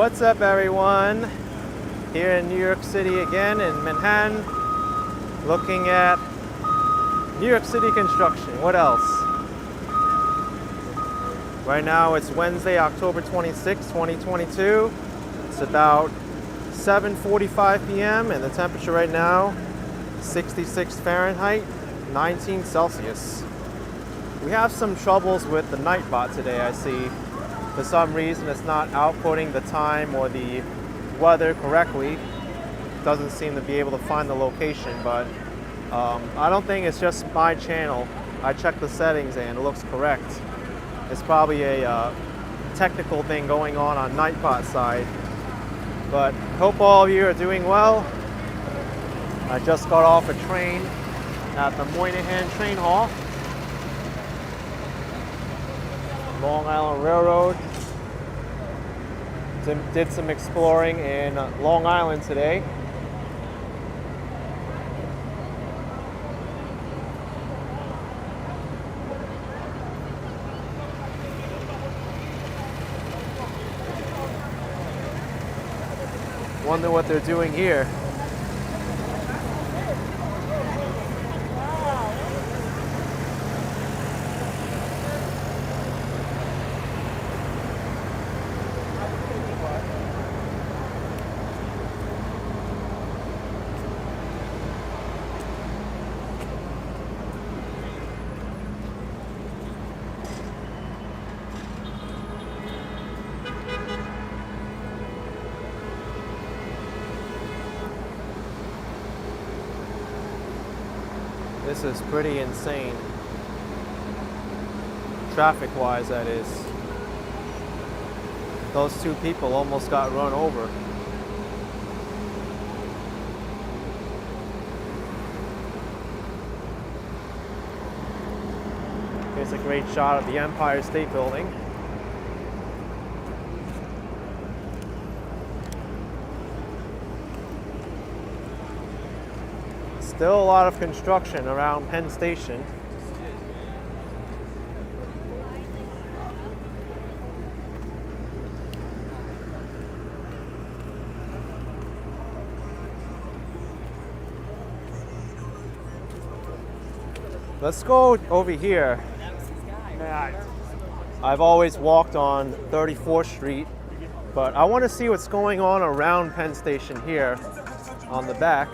What's up, everyone? Here in New York City again, in Manhattan, looking at New York City construction. What else? Right now it's Wednesday, October 26, 2022. It's about 7:45 p.m. and the temperature right now 66 Fahrenheit, 19 Celsius. We have some troubles with the Nightbot today, I see. For some reason it's not outputting the time or the weather correctly. Doesn't seem to be able to find the location, but I don't think it's just my channel. I checked the settings and it looks correct. It's probably a technical thing going on Nightbot side. But hope all of you are doing well. I just got off a train at the Moynihan train hall. Long Island Railroad. Did some exploring in Long Island today. Wonder what they're doing here. This is pretty insane. Traffic-wise, that is. Those two people almost got run over. Here's a great shot of the Empire State Building. Still a lot of construction around Penn Station. Let's go over here. I've always walked on 34th Street, but I want to see what's going on around Penn Station here on the back.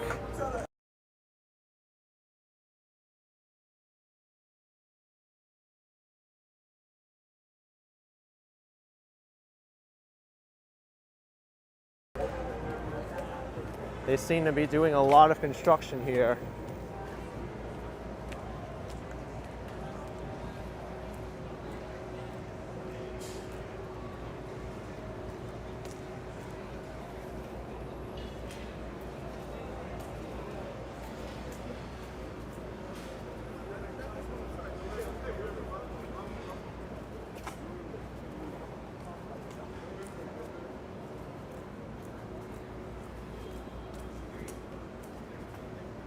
They seem to be doing a lot of construction here.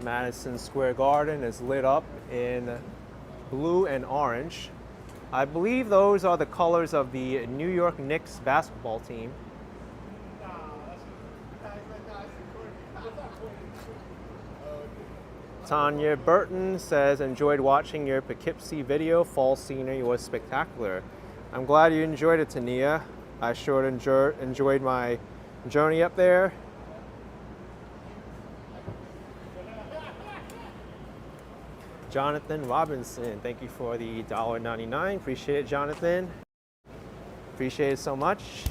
Madison Square Garden is lit up in blue and orange. I believe those are the colors of the New York Knicks basketball team. Tanya Burton says, enjoyed watching your Poughkeepsie video. Fall scenery was spectacular. I'm glad you enjoyed it, Tania. I sure enjoyed my journey up there. Jonathan Robinson, thank you for the $1.99. Appreciate it, Jonathan. Appreciate it so much.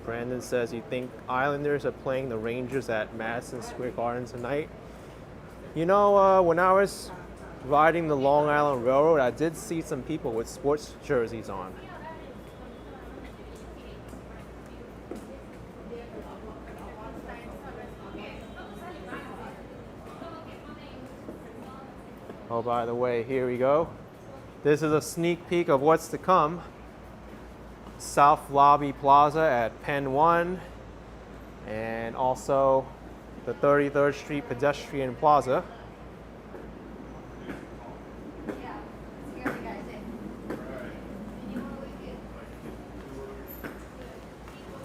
Brandon says, you think Islanders are playing the Rangers at Madison Square Garden tonight? You know, when I was riding the Long Island Railroad, I did see some people with sports jerseys on. Oh, by the way, here we go. This is a sneak peek of what's to come. South Lobby Plaza at Penn 1, and also the 33rd Street Pedestrian Plaza.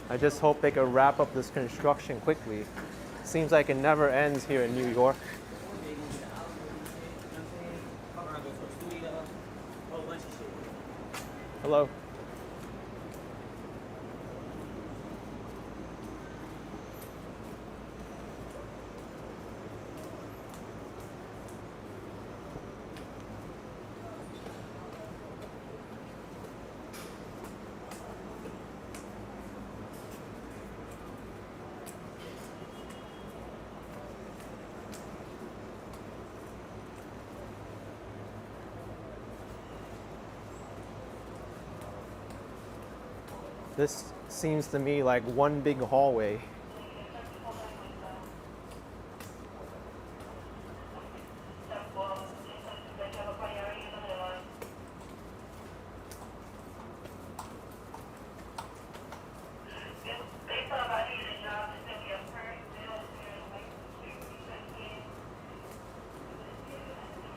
I just hope they could wrap up this construction quickly. Seems like it never ends here in New York. Hello. This seems to me like one big hallway.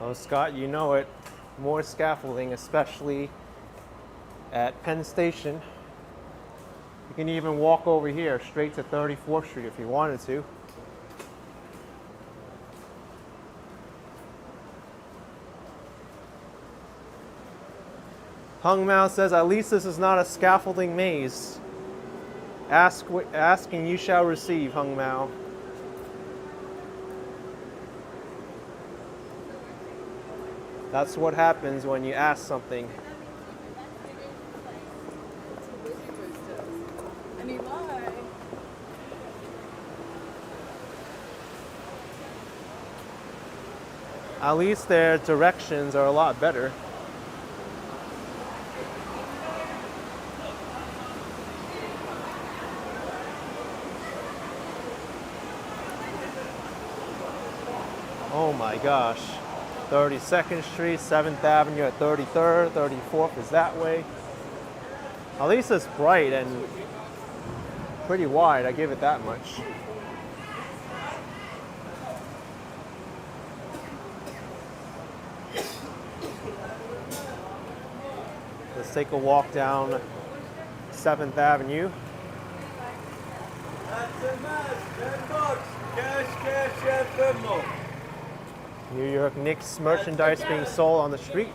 Oh, Scott, you know it. More scaffolding, especially at Penn Station. You can even walk over here straight to 34th Street if you wanted to. Hung Mao says, at least this is not a scaffolding maze. Ask and you shall receive, Hung Mao. That's what happens when you ask something. At least their directions are a lot better. Oh my gosh. 32nd Street, 7th Avenue at 33rd, 34th is that way. At least it's bright and pretty wide, I give it that much. Let's take a walk down 7th Avenue. New York Knicks merchandise being sold on the street.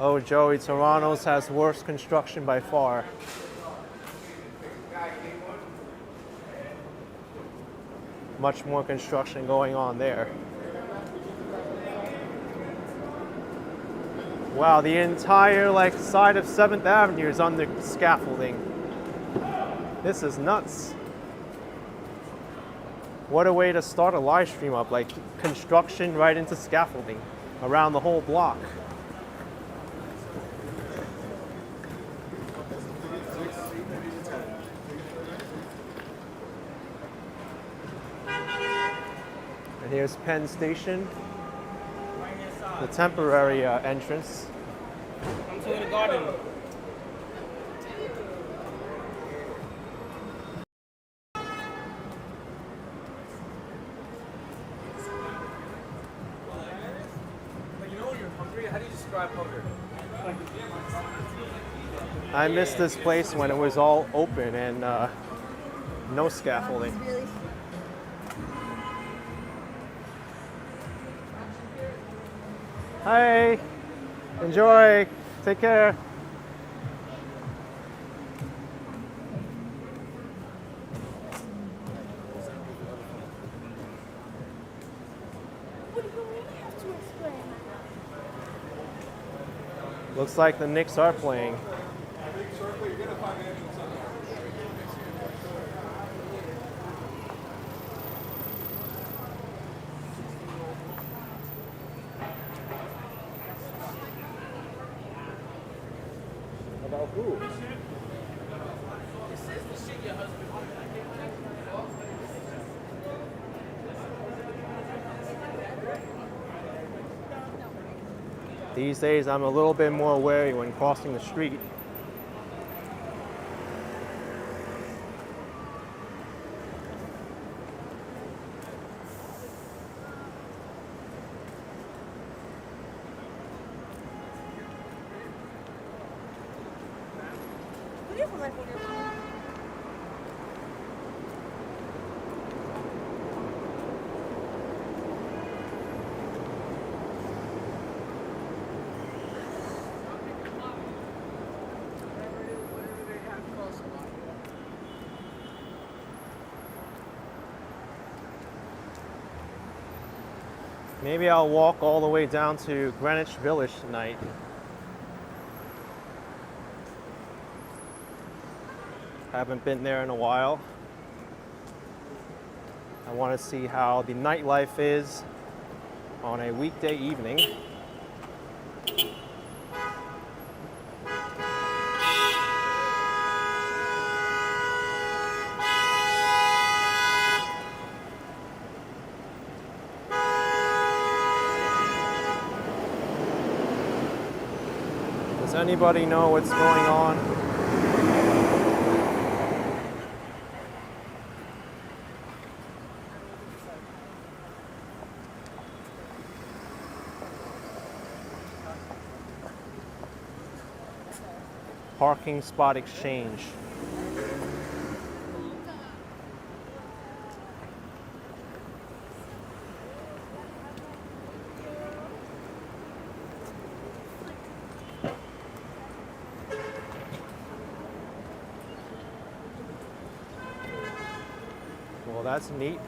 Oh, Joey, Toronto's has worse construction by far. Much more construction going on there. Wow, the entire side of 7th Avenue is under scaffolding. This is nuts. What a way to start a live stream up, like construction right into scaffolding around the whole block. And here's Penn Station, the temporary entrance. Come to the garden. I missed this place when it was all open and no scaffolding. Hi, enjoy, take care. Looks like the Knicks are playing. About who? These days, I'm a little bit more wary when crossing the street. Maybe I'll walk all the way down to Greenwich Village tonight. Haven't been there in a while. I want to see how the nightlife is on a weekday evening. Does anybody know what's going on? Parking spot exchange. Well, that's neat.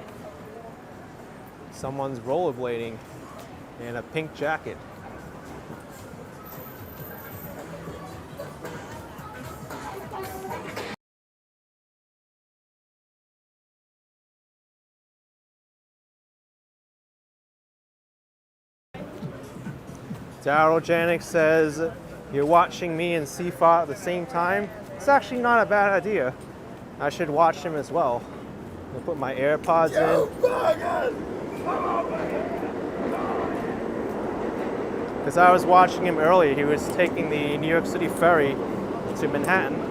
Someone's rollerblading in a pink jacket. Daryl Janik says, you're watching me and Sifa at the same time. It's actually not a bad idea. I should watch him as well. I'll put my AirPods in. Because I was watching him earlier. He was taking the New York City ferry to Manhattan.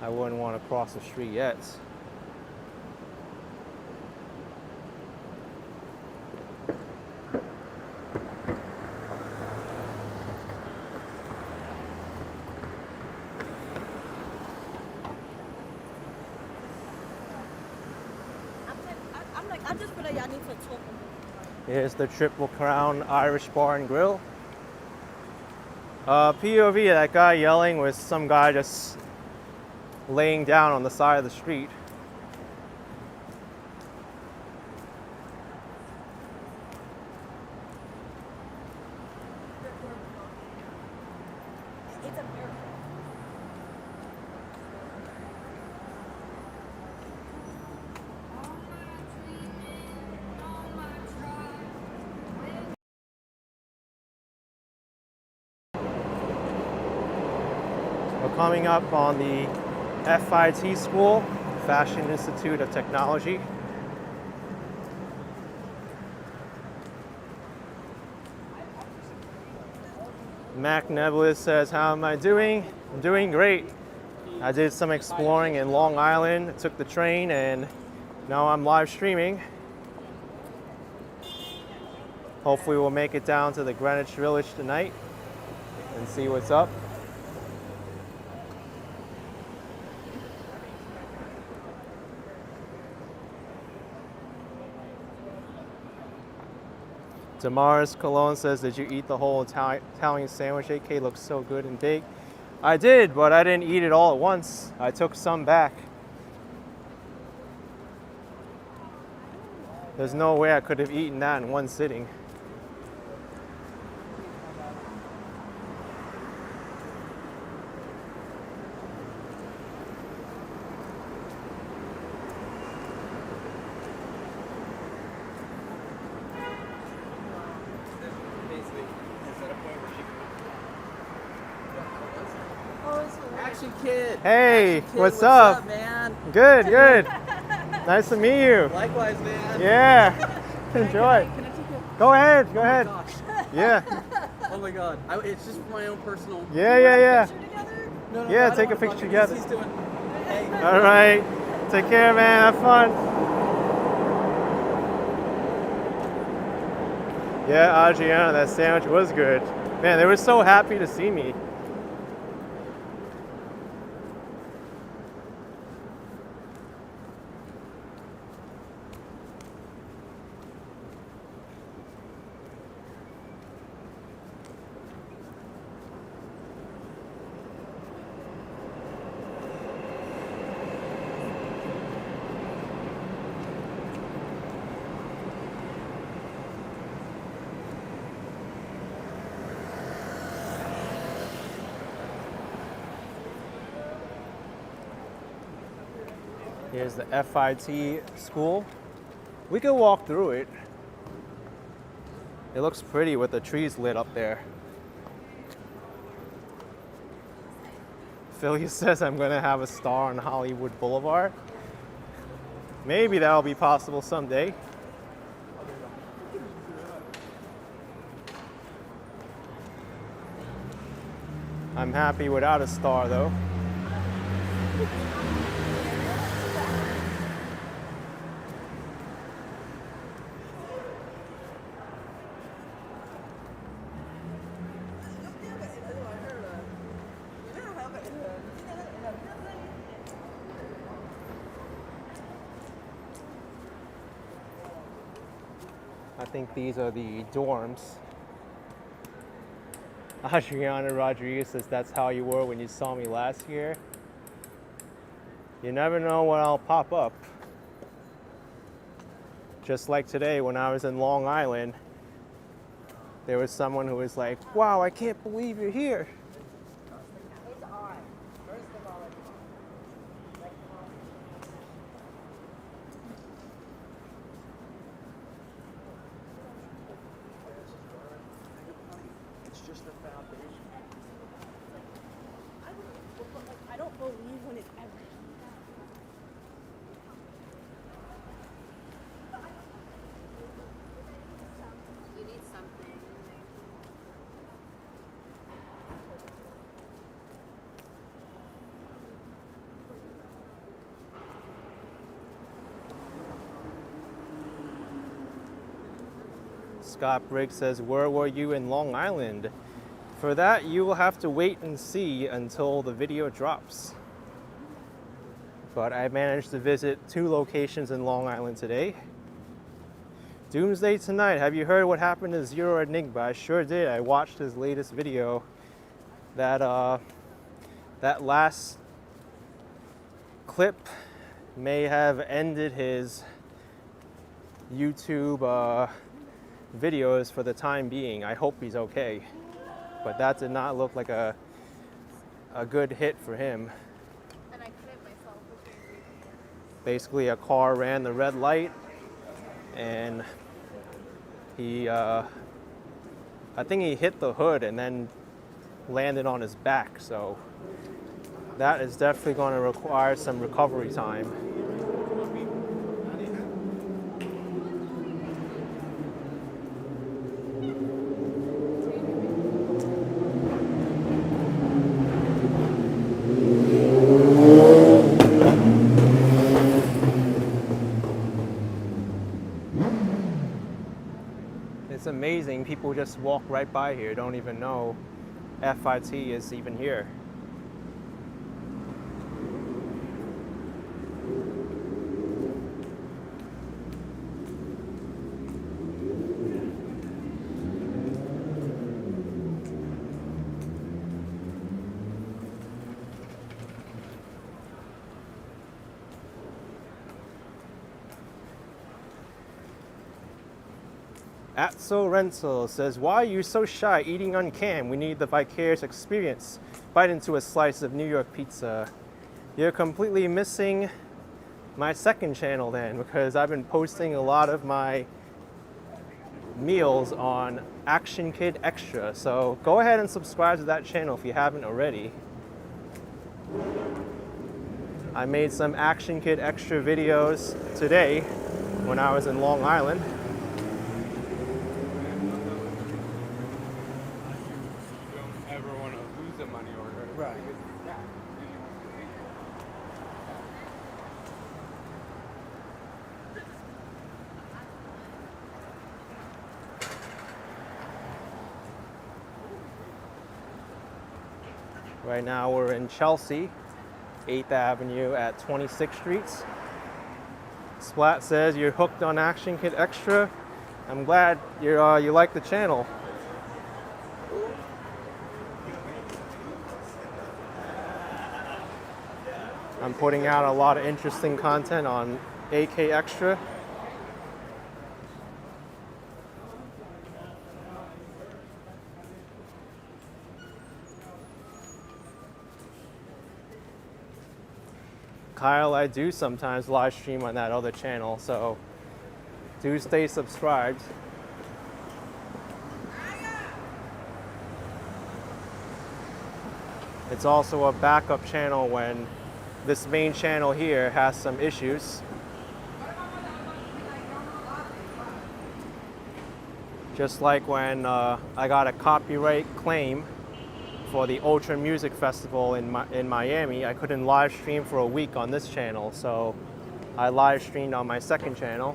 I wouldn't want to cross the street yet. I just feel like y'all need to talk. Here's the Triple Crown Irish Bar and Grill. POV, that guy yelling was some guy just laying down on the side of the street. It's a miracle. We're coming up on the FIT School, Fashion Institute of Technology. Mac Nebulous says, how am I doing? I'm doing great. I did some exploring in Long Island, took the train, and now I'm live streaming. Hopefully we'll make it down to the Greenwich Village tonight and see what's up. Damaris Cologne says, did you eat the whole Italian sandwich? AK looks so good and big. I did, but I didn't eat it all at once. I took some back. There's no way I could have eaten that in one sitting. Action Kid. Hey, Action Kid, what's up? Man? Good, good. Nice to meet you. Likewise, man. Yeah. Enjoy. Can I take a... Go ahead. Go ahead. Gosh. Yeah. Oh my god. It's just for my own personal... Yeah. No, Yeah, I don't take a wanna picture bug him. together. He's doing... Hey. All right. Take care, man. Have fun. Yeah, Adriana, that sandwich was good. Man, they were so happy to see me. Here's the FIT school. We could walk through it. It looks pretty with the trees lit up there. Philly says I'm gonna have a star on Hollywood Boulevard. Maybe that'll be possible someday. I'm happy without a star though. I think these are the dorms. Adriana Rodriguez says that's how you were when you saw me last year. You never know when I'll pop up. Just like today when I was in Long Island, there was someone who was like, wow, I can't believe you're here. I don't believe when it's ever. You need something. Scott Briggs says, where were you in Long Island? For that, you will have to wait and see until the video drops. But I managed to visit 2 locations in Long Island today. Doomsday Tonight, have you heard what happened to Zero Enigma? I sure did. I watched his latest video. That last clip may have ended his YouTube videos for the time being. I hope he's okay. But that did not look like a good hit for him. And I hit myself. Basically, a car ran the red light, and he, I think he hit the hood and then landed on his back. So that is definitely going to require some recovery time. It's amazing, people just walk right by here, don't even know FIT is even here. Atso Rental says, why are you so shy eating on cam? We need the vicarious experience. Bite into a slice of New York pizza. You're completely missing my second channel then, because I've been posting a lot of my meals on Action Kid Extra. So go ahead and subscribe to that channel if you haven't already. I made some Action Kid Extra videos today when I was in Long Island. You don't ever want to lose the money order. Right. Right now we're in Chelsea, 8th Avenue at 26th Street. Splat says you're hooked on Action Kid Extra. I'm glad you like the channel. I'm putting out a lot of interesting content on AK Extra. Kyle, I do sometimes live stream on that other channel, so do stay subscribed. It's also a backup channel when this main channel here has some issues. Just like when I got a copyright claim for the Ultra Music Festival in Miami, I couldn't live stream for a week on this channel, so I live streamed on my second channel.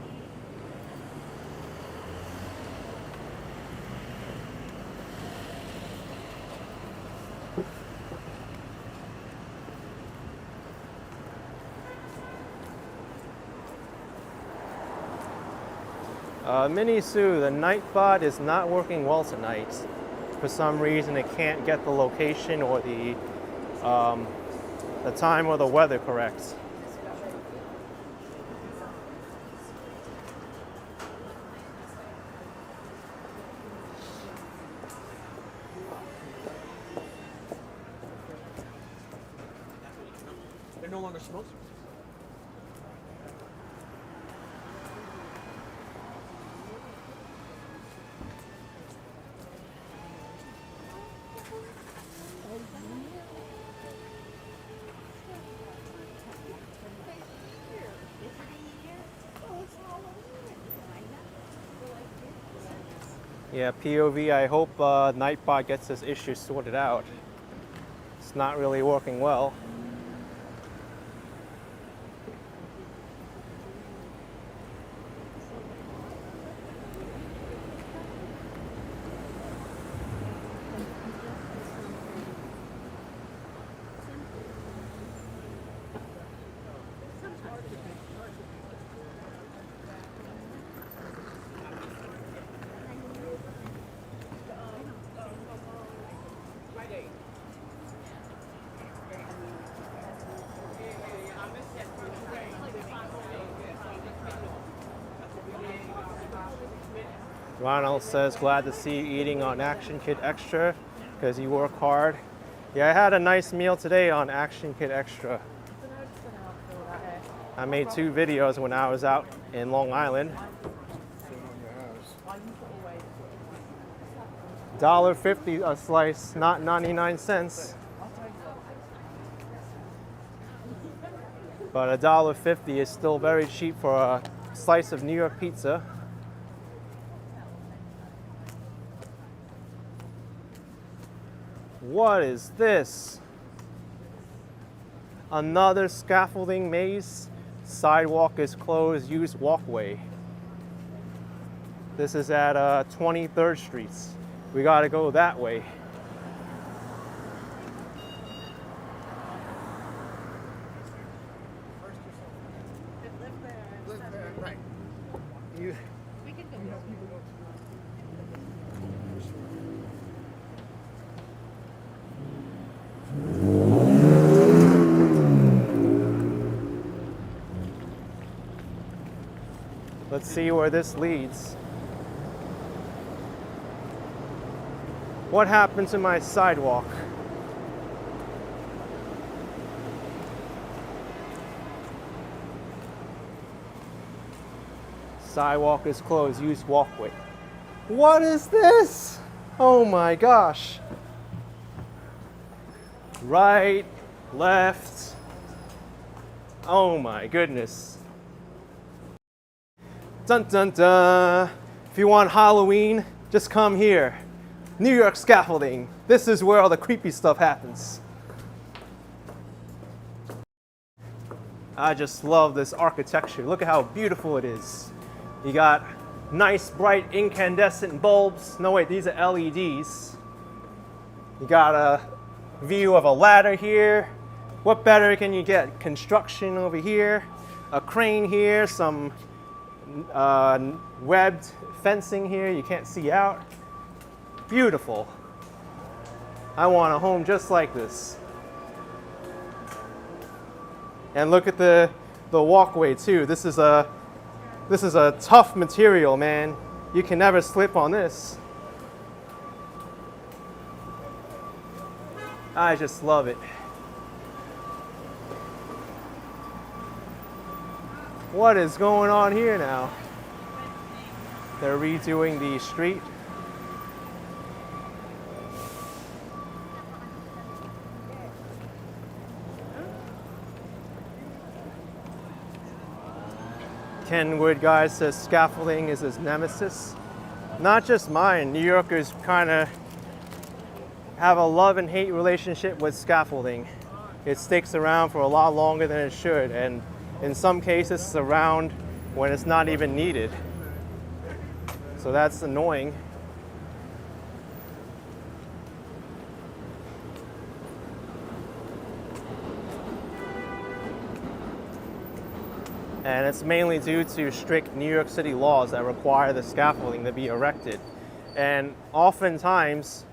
Mini Sue, the Nightbot is not working well tonight. For some reason, it can't get the location or the time or the weather correct. They're no longer smokers. Yeah, POV, I hope Nightbot gets this issue sorted out. It's not really working well. Ronald says, glad to see you eating on Action Kid Extra because you work hard. Yeah, I had a nice meal today on Action Kid Extra. I made 2 videos when I was out in Long Island. $1.50 a slice, not 99 cents. But $1.50 is still very cheap for a slice of New York pizza. What is this? Another scaffolding maze. Sidewalk is closed, use walkway. This is at 23rd Street. We gotta go that way. Right. You. Let's see where this leads. What happened to my sidewalk? Sidewalk is closed, use walkway. What is this? Oh my gosh. Right, left. Oh my goodness. Dun dun dun. If you want Halloween, just come here. New York Scaffolding. This is where all the creepy stuff happens. I just love this architecture. Look at how beautiful it is. You got nice bright incandescent bulbs. No wait, these are LEDs. You got a view of a ladder here. What better can you get? Construction over here, a crane here, some webbed fencing here. You can't see out. Beautiful. I want a home just like this. And look at the walkway too. This is a tough material, man. You can never slip on this. I just love it. What is going on here now? They're redoing the street. Kenwood guy says scaffolding is his nemesis. Not just mine. New Yorkers kind of have a love and hate relationship with scaffolding. It sticks around for a lot longer than it should, and in some cases it's around when it's not even needed. So that's annoying. And it's mainly due to strict New York City laws that require the scaffolding to be erected. And oftentimes,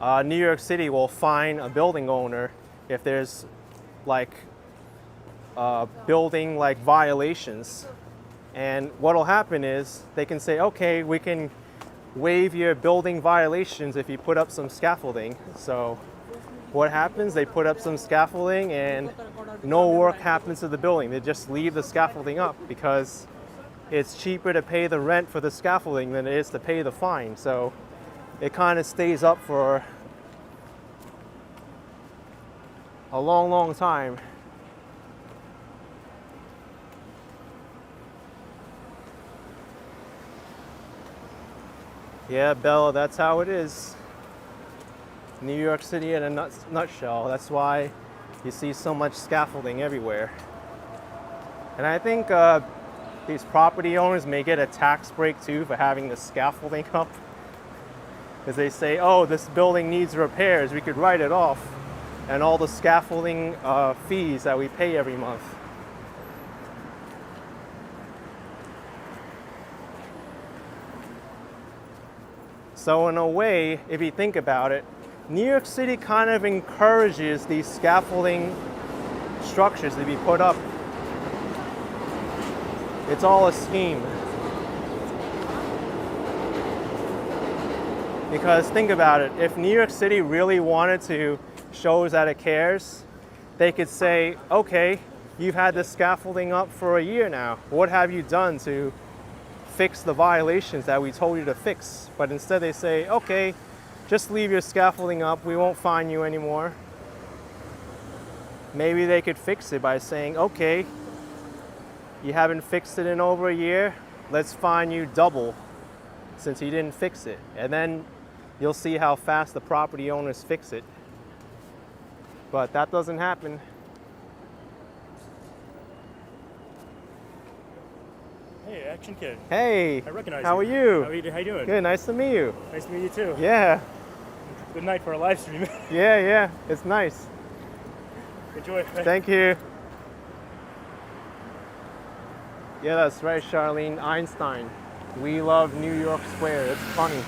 New York City will fine a building owner if there's like building like violations. And what'll happen is they can say, okay, we can waive your building violations if you put up some scaffolding. So what happens? They put up some scaffolding and no work happens to the building. They just leave the scaffolding up because it's cheaper to pay the rent for the scaffolding than it is to pay the fine. So it kind of stays up for a long, long time. Yeah, Bella, that's how it is. New York City in a nutshell. That's why you see so much scaffolding everywhere. And I think these property owners may get a tax break too for having the scaffolding up. Because they say, oh, this building needs repairs, we could write it off. And all the scaffolding fees that we pay every month. So in a way, if you think about it, New York City kind of encourages these scaffolding structures to be put up. It's all a scheme. Because think about it, if New York City really wanted to show us that it cares, they could say, okay, you've had the scaffolding up for a year now. What have you done to fix the violations that we told you to fix? But instead they say, okay, just leave your scaffolding up, we won't fine you anymore. Maybe they could fix it by saying, okay, you haven't fixed it in over a year, let's fine you double since you didn't fix it. And then you'll see how fast the property owners fix it. But that doesn't happen. Hey, Action Kid. Hey, I recognize how are you. you? How you doing? Good, nice to meet you. Nice to meet you too. Yeah, Good night for a live stream. yeah, it's nice. Enjoy. Thank you. Yeah, that's right, Charlene Einstein. We love New York Square. It's funny.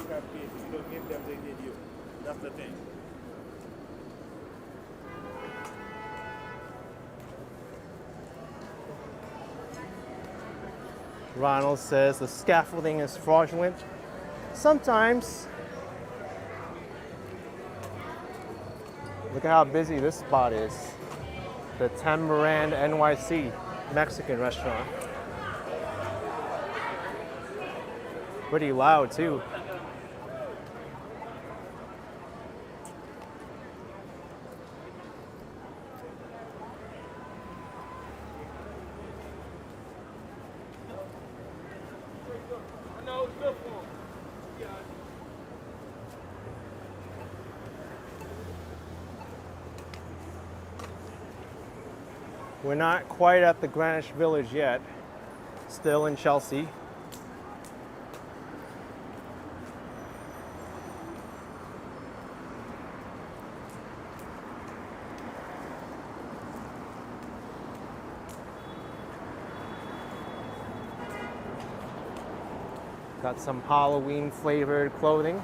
If you don't give them, they need you. That's the thing. Ronald says the scaffolding is fraudulent. Sometimes. Look at how busy this spot is. The Tamarind NYC Mexican restaurant. Pretty loud too. We're not quite at the Greenwich Village yet. Still in Chelsea. Got some Halloween flavored clothing.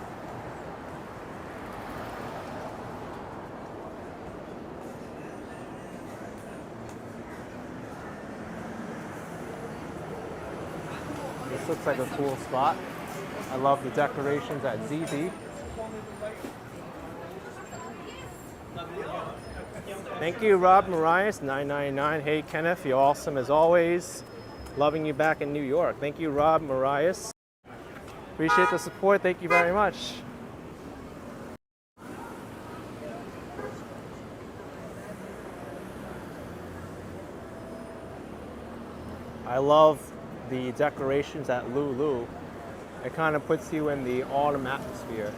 This looks like a cool spot. I love the decorations at ZZ. Thank you, Rob Marias, 999. Hey, Kenneth, you're awesome as always. Loving you back in New York. Thank you, Rob Marias. Appreciate the support. Thank you very much. I love the decorations at Lulu. It kind of puts you in the autumn atmosphere.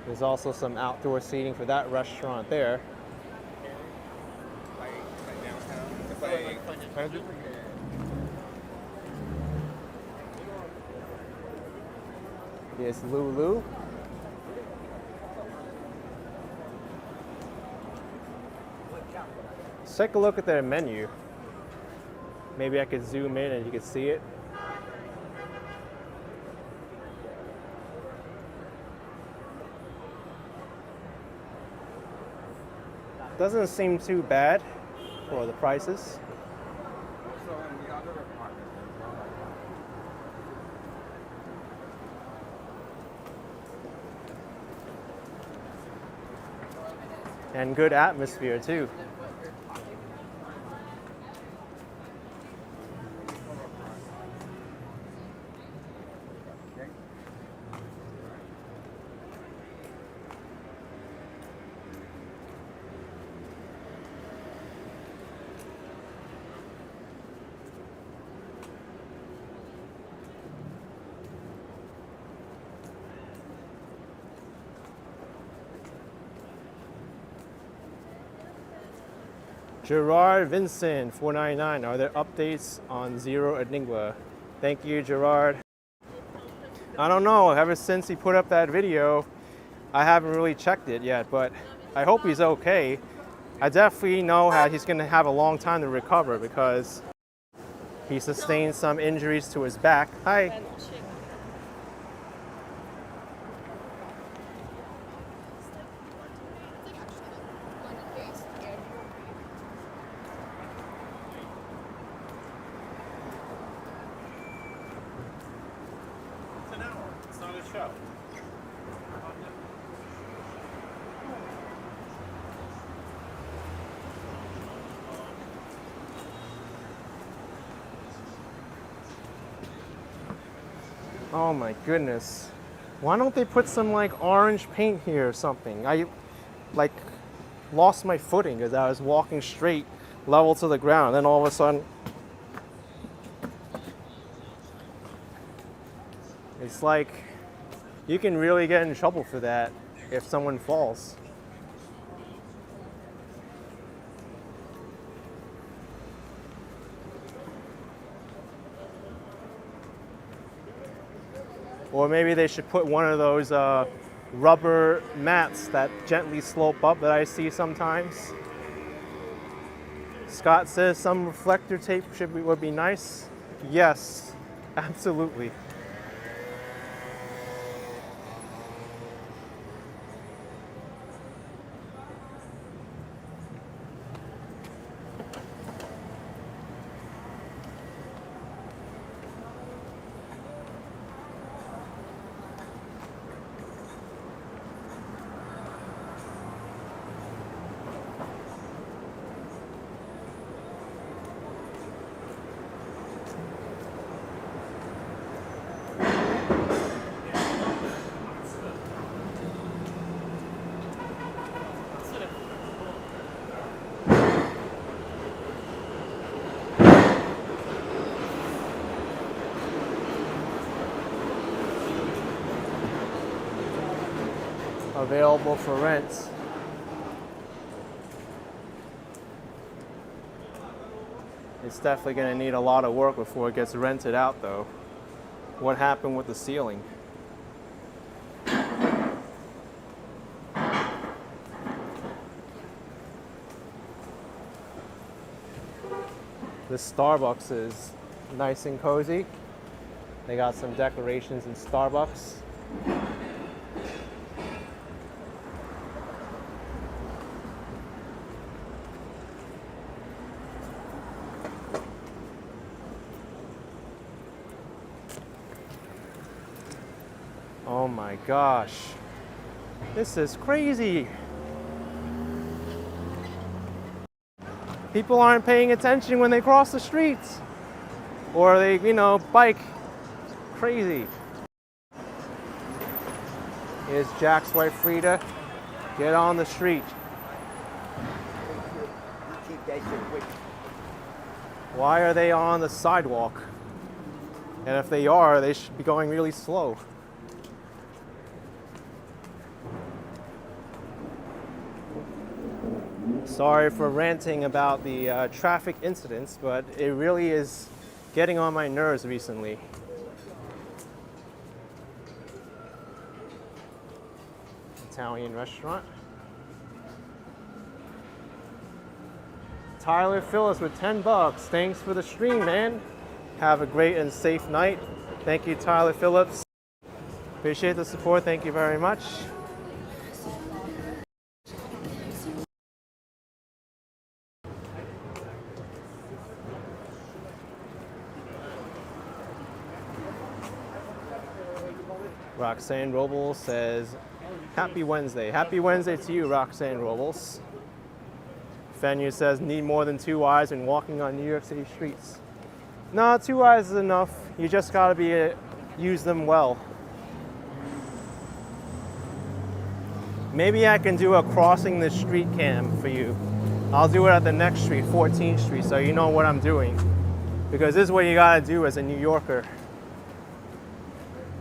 There's also some outdoor seating for that restaurant there. Here's Lulu. Let's take a look at their menu. Maybe I could zoom in and you could see it. Doesn't seem too bad for the prices. And good atmosphere too. Gerard Vincent, 499. Are there updates on Zero Enigma? Thank you, Gerard. I don't know. Ever since he put up that video, I haven't really checked it yet, but I hope he's okay. I definitely know how he's going to have a long time to recover because he sustained some injuries to his back. Hi. Oh my goodness. Why don't they put some like orange paint here or something? I like lost my footing as I was walking straight level to the ground. Then all of a sudden, it's like you can really get in trouble for that if someone falls. Or maybe they should put one of those rubber mats that gently slope up that I see sometimes. Scott says some reflector tape would be nice. Yes, absolutely. available for rent. It's definitely going to need a lot of work before it gets rented out though. What happened with the ceiling? This Starbucks is nice and cozy. They got some decorations in Starbucks. Oh my gosh, this is crazy. People aren't paying attention when they cross the streets or they, bike. Crazy. Here's Jack's wife Frida. Get on the street. Why are they on the sidewalk? And if they are, they should be going really slow. Sorry for ranting about the traffic incidents, but it really is getting on my nerves recently. Italian restaurant. Tyler Phillips with $10. Thanks for the stream, man. Have a great and safe night. Thank you, Tyler Phillips. Appreciate the support. Thank you very much. Roxanne Robles says, happy Wednesday. Happy Wednesday to you, Roxanne Robles. Fenyu says, need more than 2 eyes when walking on New York City streets. No, 2 eyes is enough. You just gotta use them well. Maybe I can do a crossing the street cam for you. I'll do it at the next street, 14th Street, so you know what I'm doing. Because this is what you gotta do as a New Yorker.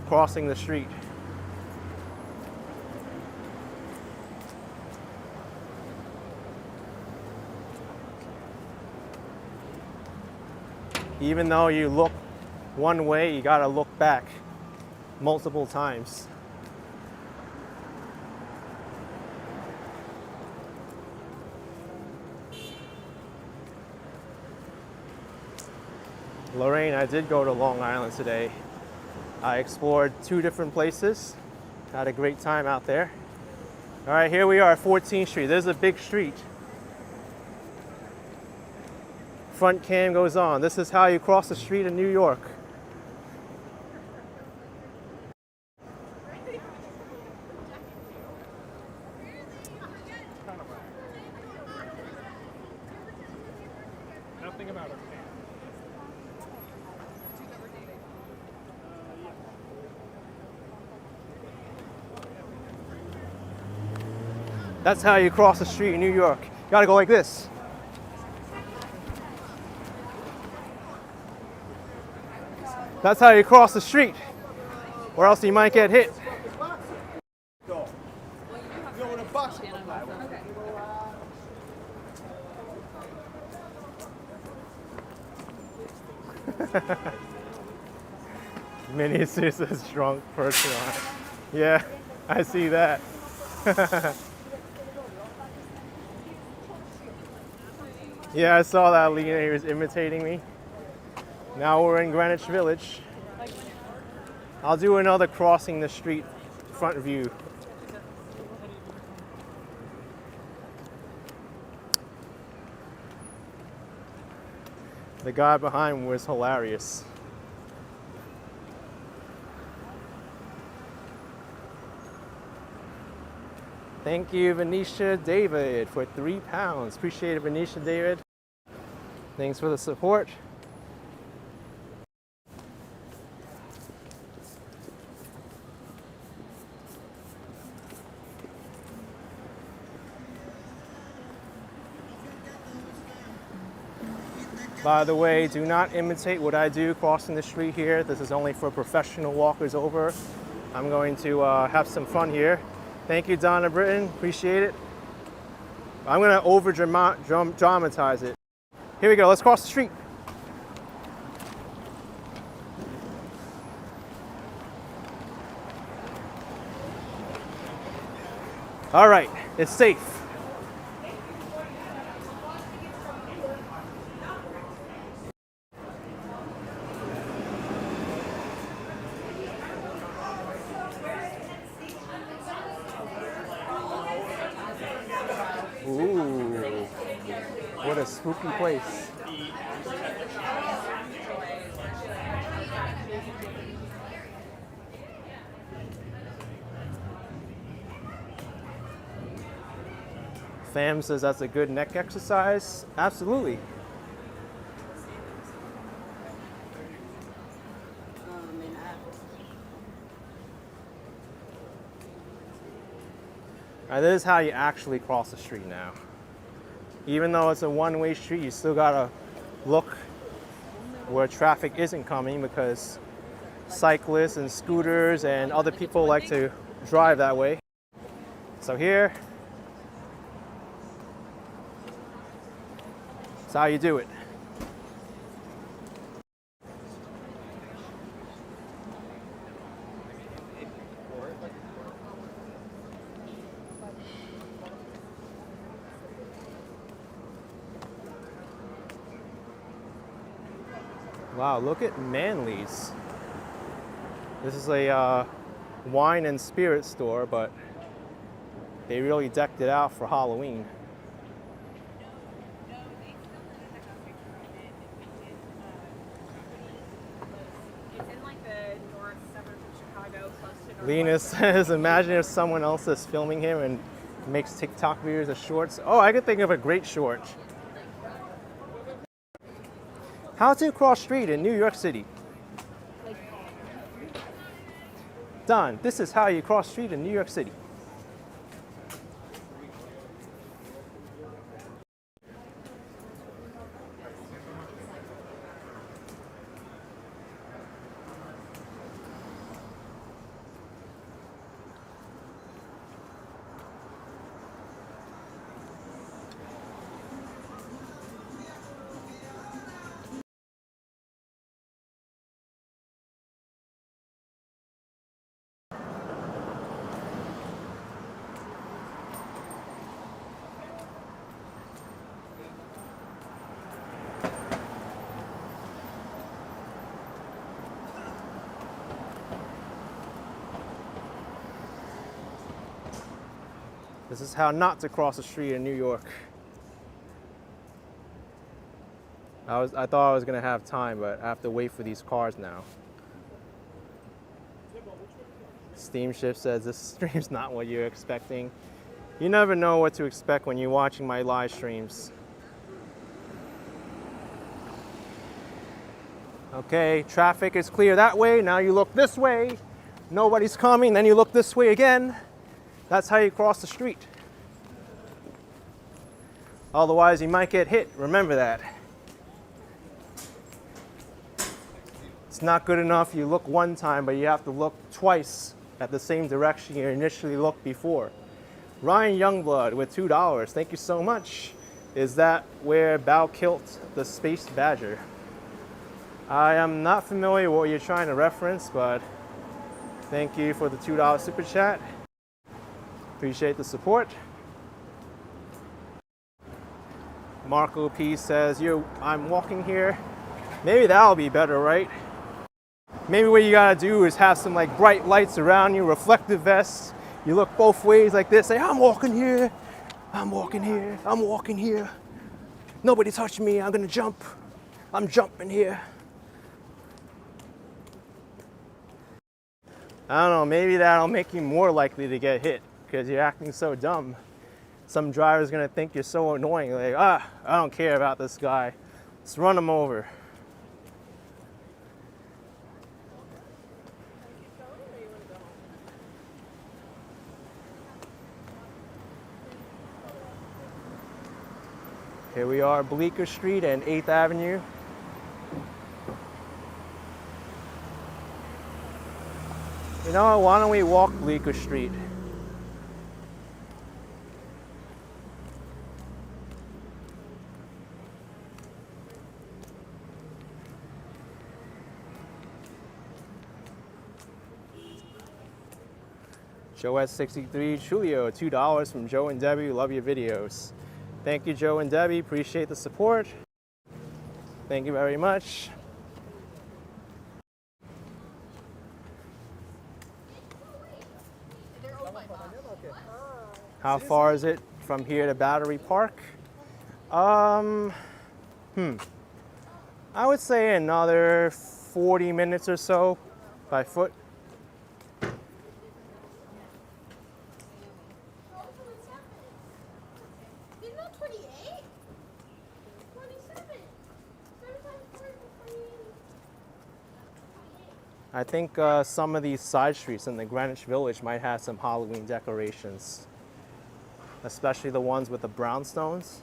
Crossing the street. Even though you look one way, you gotta look back multiple times. Lorraine, I did go to Long Island today. I explored 2 different places. Had a great time out there. All right, here we are, 14th Street. There's a big street. Front cam goes on. This is how you cross the street in New York. Nothing about it. That's how you cross the street in New York. You gotta go like this. That's how you cross the street, or else you might get hit. Minnie Sousa's drunk person on it. Yeah, I see that. Yeah, I saw that Lena. He was imitating me. Now we're in Greenwich Village. I'll do another crossing the street front view. The guy behind was hilarious. Thank you, Venetia David, for £3. Appreciate it, Venetia David. Thanks for the support. By the way, do not imitate what I do crossing the street here. This is only for professional walkers over. I'm going to have some fun here. Thank you, Donna Britton. Appreciate it. I'm gonna over dramatize it. Here we go. Let's cross the street. All right, it's safe. Ooh, what a spooky place. Fam says that's a good neck exercise. Absolutely. Now, this is how you actually cross the street now. Even though it's a one-way street, you still gotta look where traffic isn't coming because cyclists and scooters and other people like to drive that way. So here, that's how you do it. Wow, look at Manly's. This is a wine and spirit store, but they really decked it out for Halloween. It's in like the north suburbs of Chicago, close to Lena says, imagine if someone else is filming him and makes TikTok videos of shorts. Oh, I could think of a great short. How to cross street in New York City. Done. This is how you cross street in New York City. This is how not to cross the street in New York. I thought I was gonna have time, but I have to wait for these cars now. Steamship says this stream's not what you're expecting. You never know what to expect when you're watching my live streams. Okay, traffic is clear that way. Now you look this way. Nobody's coming, then you look this way again. That's how you cross the street. Otherwise, you might get hit. Remember that. It's not good enough you look one time, but you have to look twice at the same direction you initially looked before. Ryan Youngblood with $2. Thank you so much. Is that where Bao killed the space badger? I am not familiar with what you're trying to reference, but thank you for the $2 super chat. Appreciate the support. Marco P says, I'm walking here. Maybe that'll be better, right? Maybe what you gotta do is have some like bright lights around you, reflective vests. You look both ways like this, say, I'm walking here, I'm walking here, I'm walking here. Nobody touch me, I'm gonna jump. I'm jumping here. I don't know, maybe that'll make you more likely to get hit because you're acting so dumb. Some driver's gonna think you're so annoying, like, I don't care about this guy. Let's run him over. Here we are, Bleecker Street and 8th Avenue. You know what, why don't we walk Bleecker Street? Joe at 63, Julio, $2 from Joe and Debbie. Love your videos. Thank you, Joe and Debbie. Appreciate the support. Thank you very much. How far is it from here to Battery Park? I would say another 40 minutes or so by foot. He's not 28? 27. 27. I think some of these side streets in the Greenwich Village might have some Halloween decorations, especially the ones with the brownstones.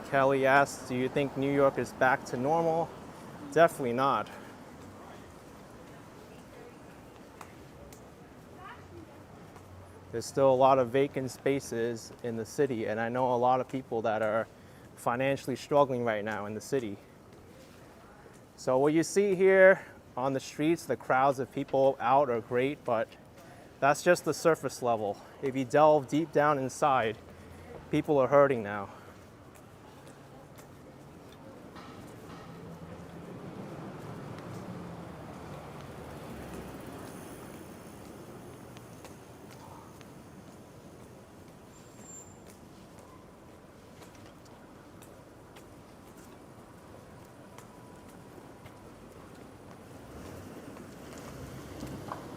Kelly asks, do you think New York is back to normal? Definitely not. There's still a lot of vacant spaces in the city, and I know a lot of people that are financially struggling right now in the city. So what you see here on the streets, the crowds of people out are great, but that's just the surface level. If you delve deep down inside, people are hurting now.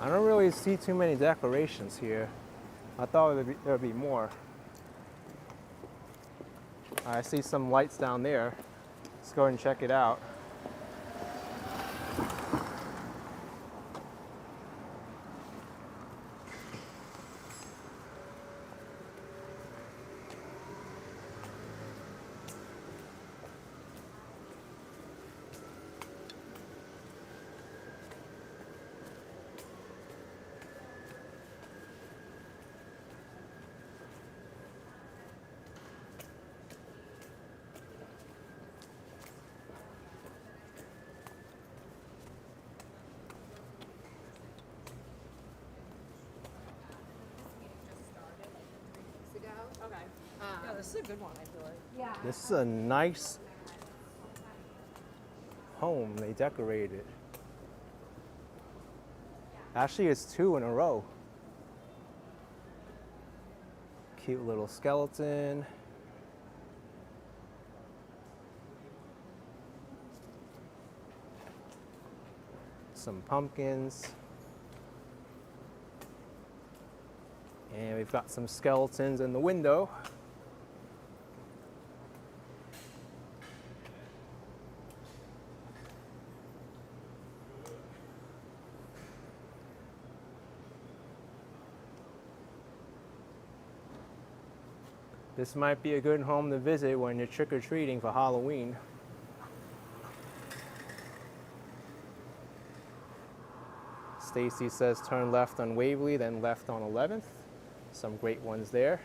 I don't really see too many decorations here. I thought there'd be more. I see some lights down there. Let's go and check it out. Okay. Yeah, this is a good one, I feel like. Yeah. This is a nice home they decorated. Actually, it's 2 in a row. Cute little skeleton. Some pumpkins. And we've got some skeletons in the window. This might be a good home to visit when you're trick-or-treating for Halloween. Stacy says turn left on Waverly, then left on 11th. Some great ones there.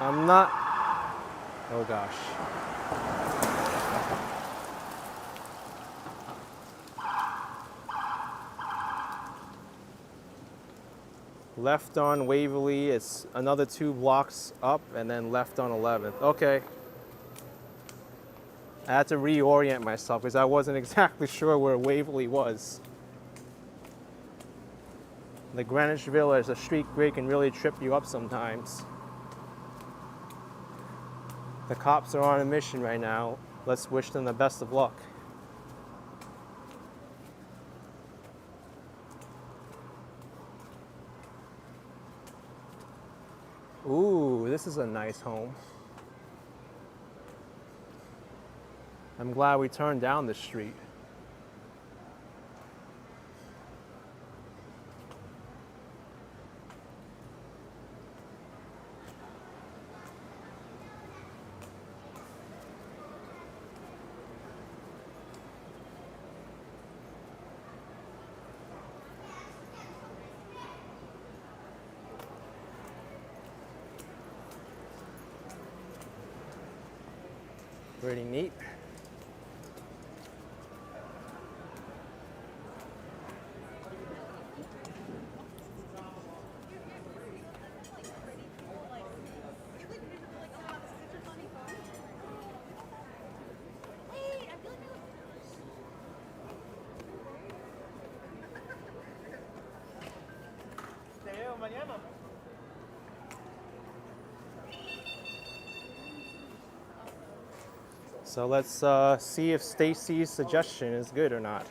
I'm not, oh gosh. Left on Waverly, it's another 2 blocks up, and then left on 11th. Okay. I had to reorient myself because I wasn't exactly sure where Waverly was. The Greenwich Village, a street grid can really trip you up sometimes. The cops are on a mission right now. Let's wish them the best of luck. Ooh, this is a nice home. I'm glad we turned down this street. Pretty neat. So let's see if Stacy's suggestion is good or not.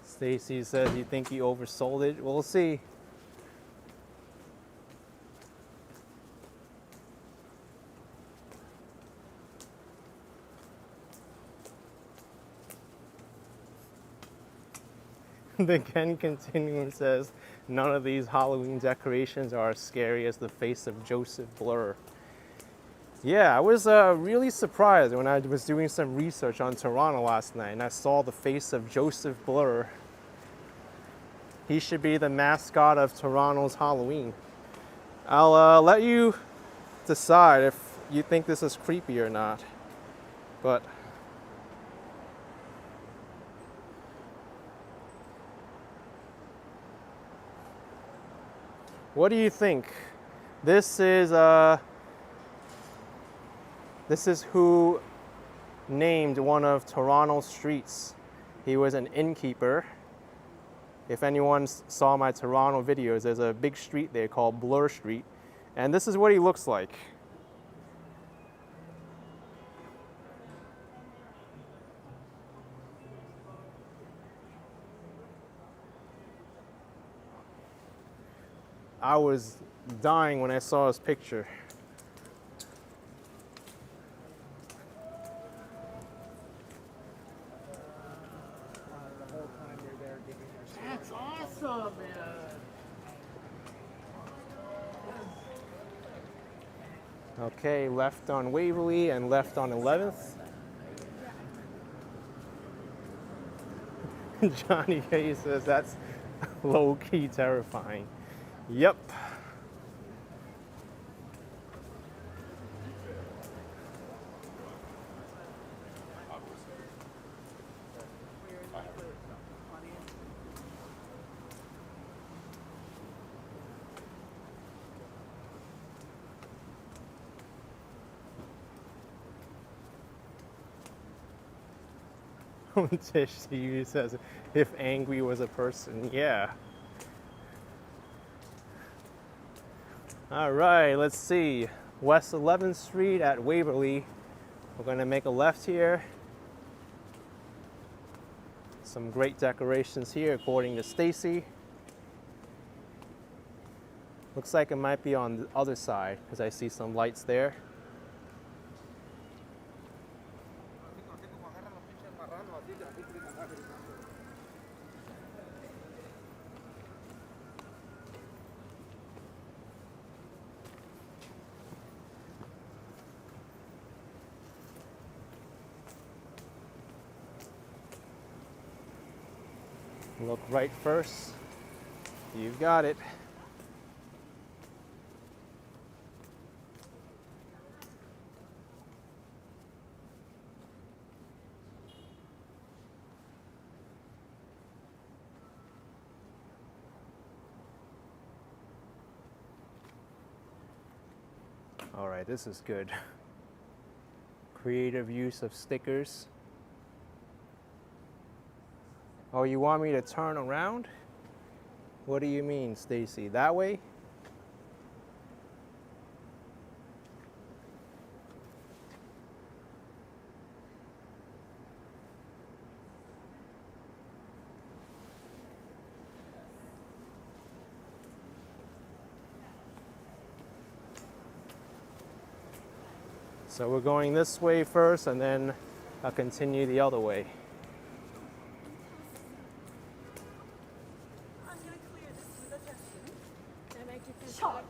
Stacy says you think he oversold it. We'll see. The Ken Continuum says none of these Halloween decorations are as scary as the face of Joseph Blur. Yeah, I was really surprised when I was doing some research on Toronto last night and I saw the face of Joseph Blur. He should be the mascot of Toronto's Halloween. I'll let you decide if you think this is creepy or not. But what do you think? This is who named one of Toronto's streets. He was an innkeeper. If anyone saw my Toronto videos, there's a big street there called Blur Street. And this is what he looks like. I was dying when I saw his picture. That's awesome, man. Okay, left on Waverly and left on 11th. Johnny K says that's low-key terrifying. Yep. Tish TV says, if angry was a person, yeah. All right, let's see. West 11th Street at Waverly. We're gonna make a left here. Some great decorations here, according to Stacy. Looks like it might be on the other side, because I see some lights there. Look right first. You've got it. All right, this is good. Creative use of stickers. Oh, you want me to turn around? What do you mean, Stacy? That way? So we're going this way first, and then I'll continue the other way. I'm gonna clear this with a testing. And I keep this shot.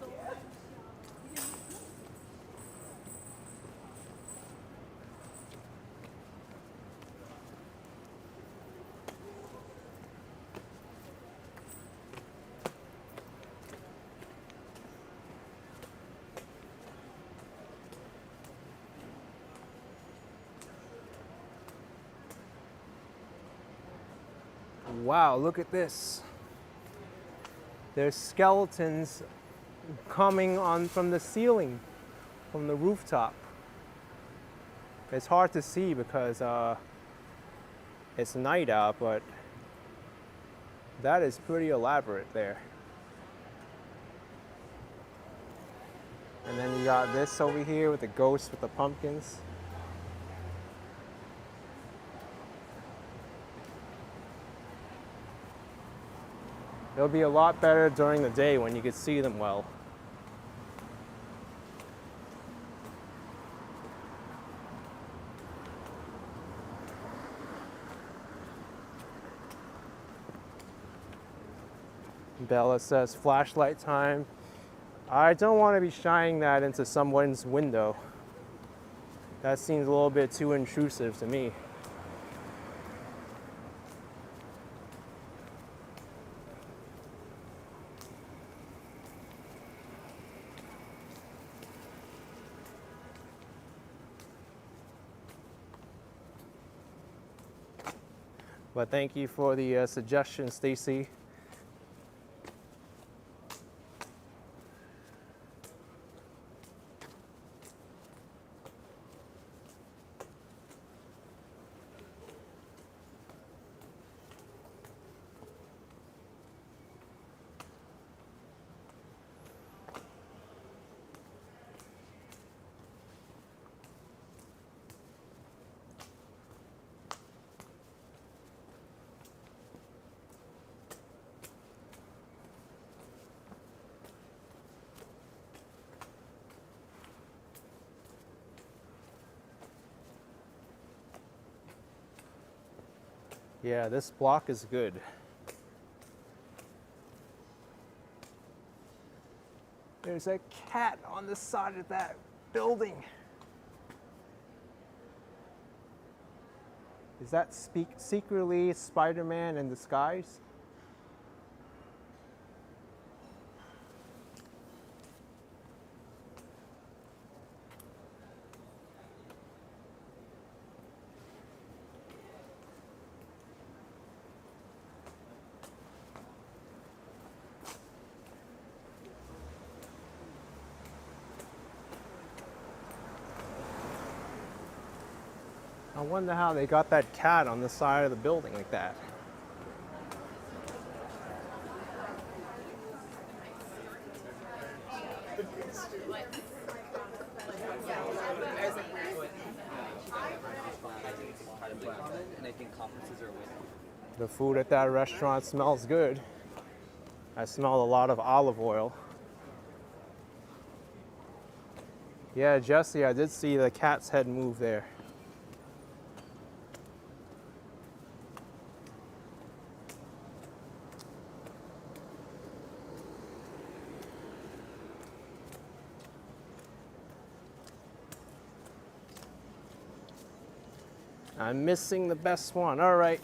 Wow, look at this. There's skeletons coming on from the ceiling, from the rooftop. It's hard to see because it's night out, but that is pretty elaborate there. And then you got this over here with the ghost with the pumpkins. It'll be a lot better during the day when you can see them well. Bella says flashlight time. I don't want to be shining that into someone's window. That seems a little bit too intrusive to me. But thank you for the suggestion, Stacy. Yeah, this block is good. There's a cat on the side of that building. Is that secretly Spider-Man in disguise? I wonder how they got that cat on the side of the building like that. The food at that restaurant smells good. I smell a lot of olive oil. Yeah, Jesse, I did see the cat's head move there. I'm missing the best one. All right.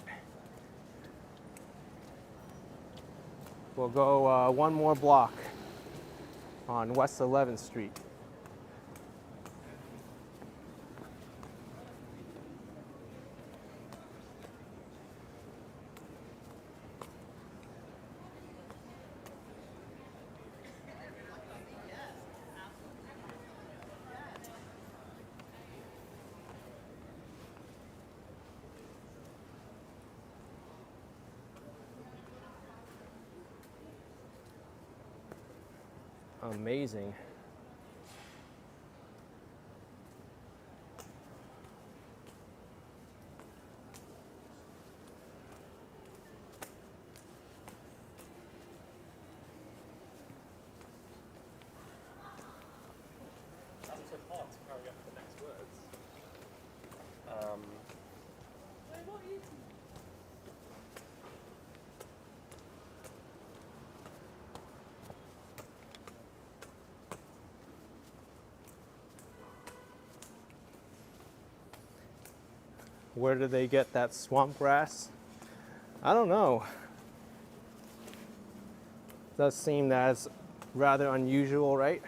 We'll go one more block on West 11th Street. amazing. That's so hard to carry up the next words. Where do they get that swamp grass? I don't know. Does seem that's rather unusual, right?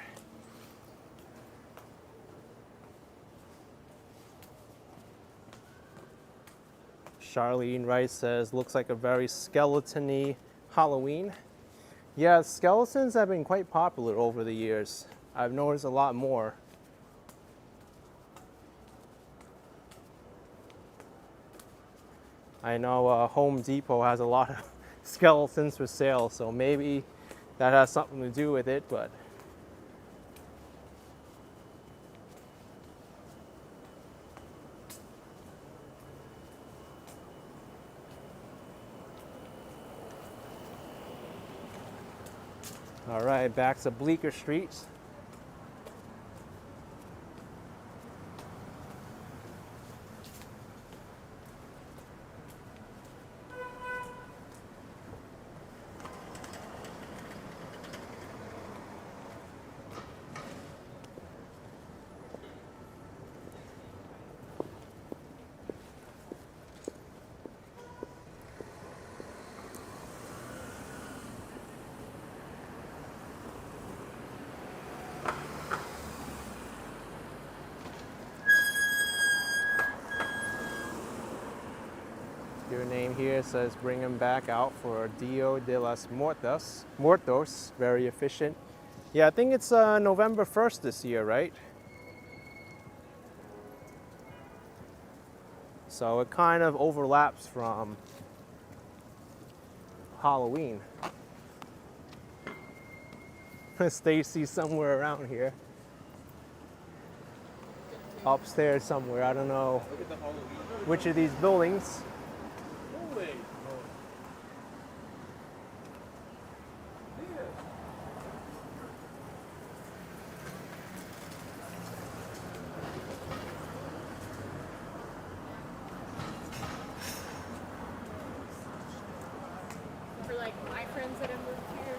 Charlene Rice says, looks like a very skeleton-y Halloween. Yeah, skeletons have been quite popular over the years. I've noticed a lot more. I know Home Depot has a lot of skeletons for sale, so maybe that has something to do with it, but all right, back to Bleecker Street. Your name here says bring him back out for Dia de los Muertos. Very efficient. Yeah, I think it's November 1st this year, right? So it kind of overlaps from Halloween. Stacy's somewhere around here. Upstairs somewhere, I don't know which of these buildings. For like my friends that have moved here.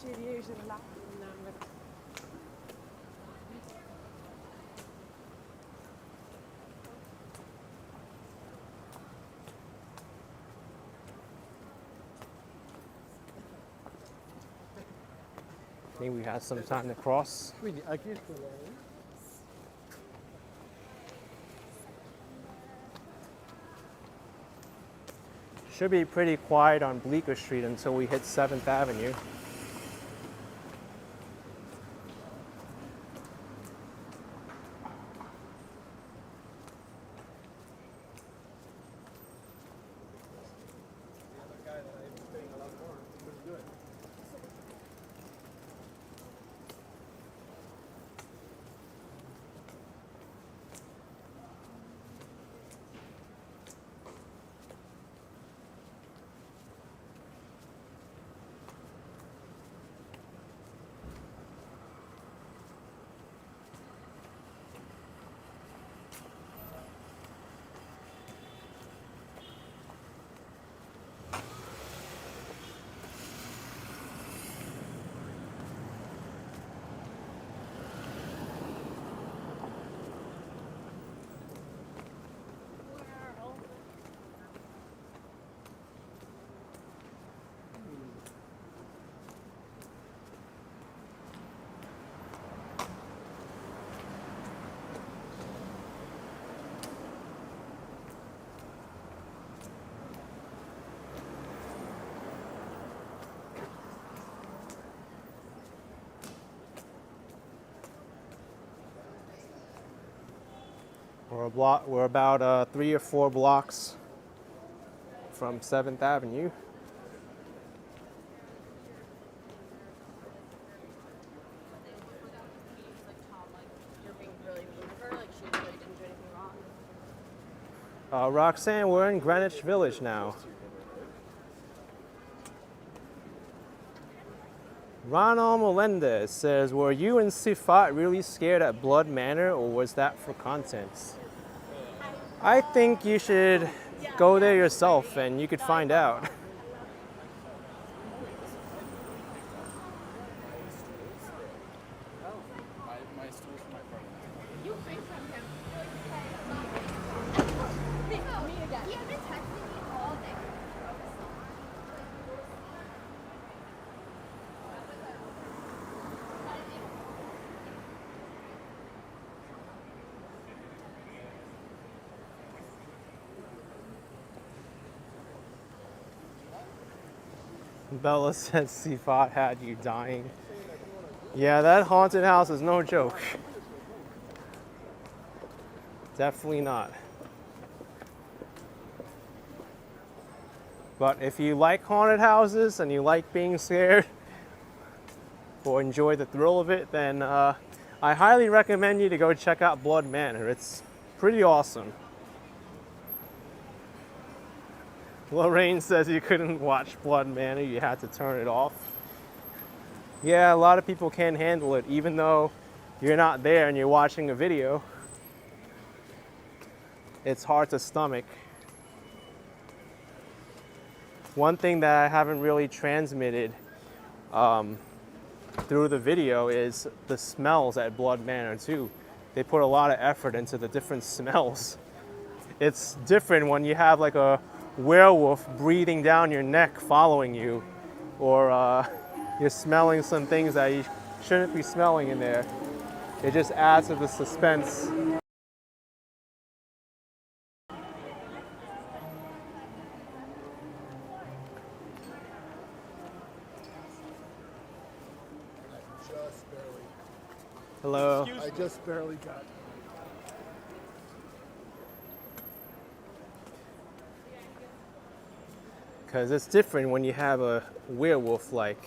Serieus een lap namelijk. I think we have some time to cross. Quindi ha chiesto lei. Should be pretty quiet on Bleecker Street until we hit 7th Avenue. We're about 3 or 4 blocks from 7th Avenue. Like Tom, like you're being really mean of her, like she really didn't do anything wrong. Roxanne, we're in Greenwich Village now. Ronald Melendez says, were you and Sifat really scared at Blood Manor, or was that for content? I think you should go there yourself and you could find out. My stool's for my partner. You FaceTime him. Me again. He had been texting me all day. Bella said Sifat had you dying. Yeah, that haunted house is no joke. Definitely not. But if you like haunted houses and you like being scared or enjoy the thrill of it, then I highly recommend you to go check out Blood Manor. It's pretty awesome. Lorraine says you couldn't watch Blood Manor, you had to turn it off. Yeah, a lot of people can't handle it, even though you're not there and you're watching a video. It's hard to stomach. One thing that I haven't really transmitted through the video is the smells at Blood Manor too. They put a lot of effort into the different smells. It's different when you have like a werewolf breathing down your neck following you, or you're smelling some things that you shouldn't be smelling in there. It just adds to the suspense. Just barely. Hello. I just barely got. Because it's different when you have a werewolf like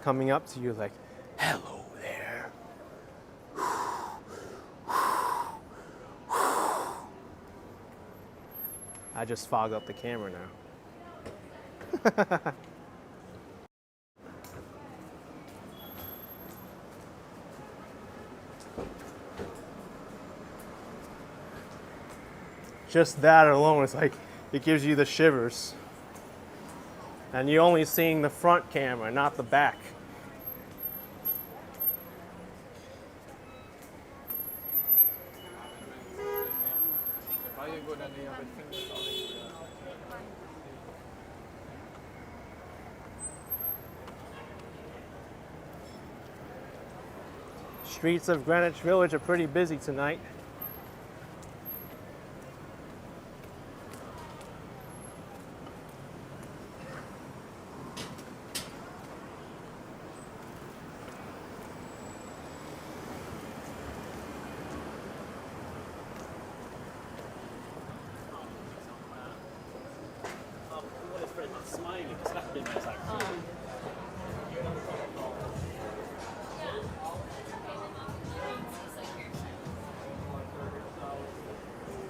coming up to you like, hello there. I just fogged up the camera now. Just that alone is like, it gives you the shivers. And you're only seeing the front camera, not the back. Streets of Greenwich Village are pretty busy tonight.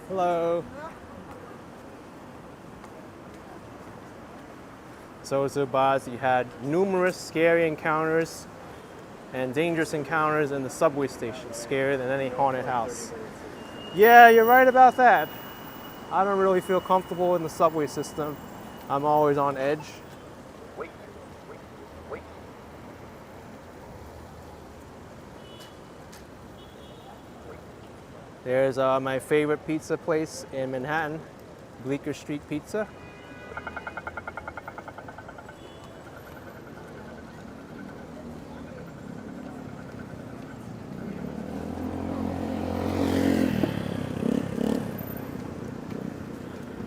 Hello. So Zubaz, you had numerous scary encounters and dangerous encounters in the subway station, scarier than any haunted house. Yeah, you're right about that. I don't really feel comfortable in the subway system. I'm always on edge. There's my favorite pizza place in Manhattan, Bleecker Street Pizza.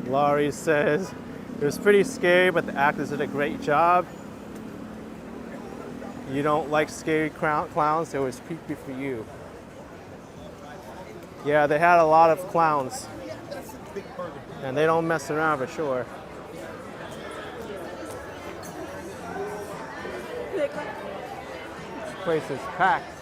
Laurie says, it was pretty scary, but the actors did a great job. You don't like scary clowns, so it was creepy for you. Yeah, they had a lot of clowns, Yeah, that's a big part of the and they don't mess around for sure. This place is packed.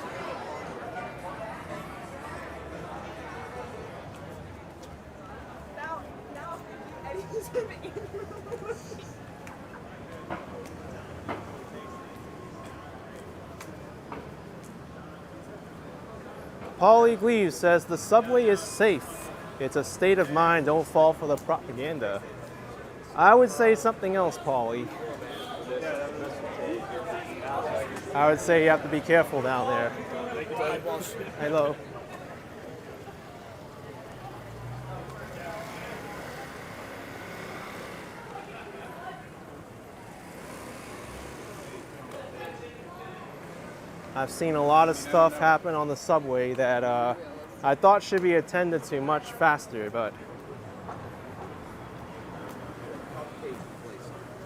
Paulie Gleaves says the subway is safe. It's a state of mind. Don't fall for the propaganda. I would say something else, Paulie. I would say you have to be careful down there. Hello. I've seen a lot of stuff happen on the subway that I thought should be attended to much faster, but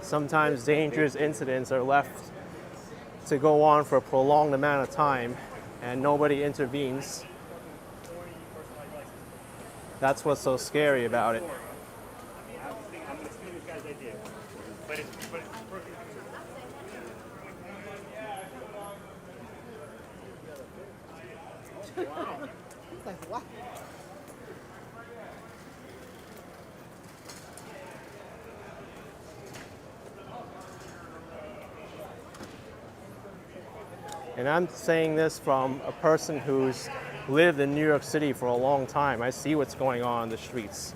sometimes dangerous incidents are left to go on for a prolonged amount of time and nobody intervenes. That's what's so scary about it. I'm going to steal this guy's idea. But it's perfect. He's like, what? And I'm saying this from a person who's lived in New York City for a long time. I see what's going on in the streets.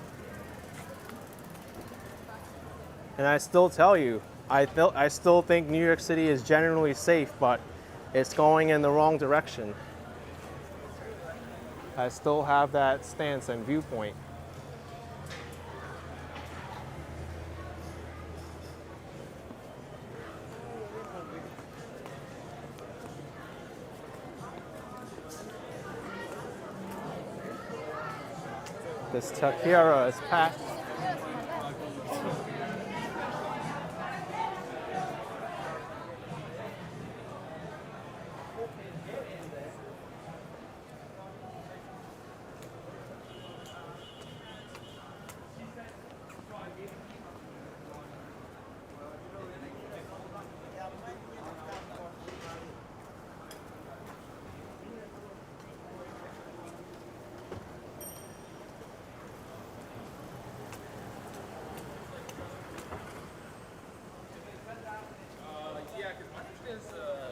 And I still tell you, I still think New York City is generally safe, but it's going in the wrong direction. I still have that stance and viewpoint. This Takira is packed. Yeah, because my understanding is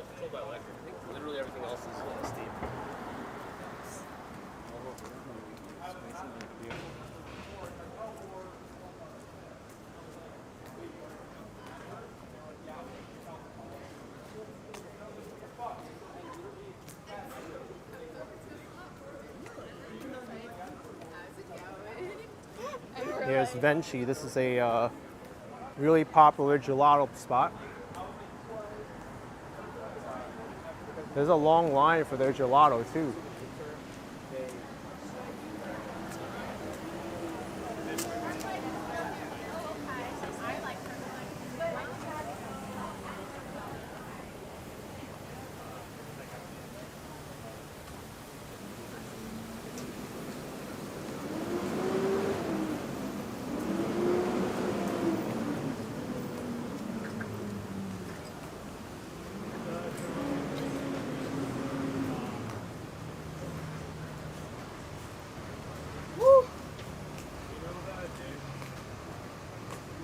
controlled by electric. I think literally everything else is steam. Here's Venchi. This is a really popular gelato spot. There's a long line for their gelato too.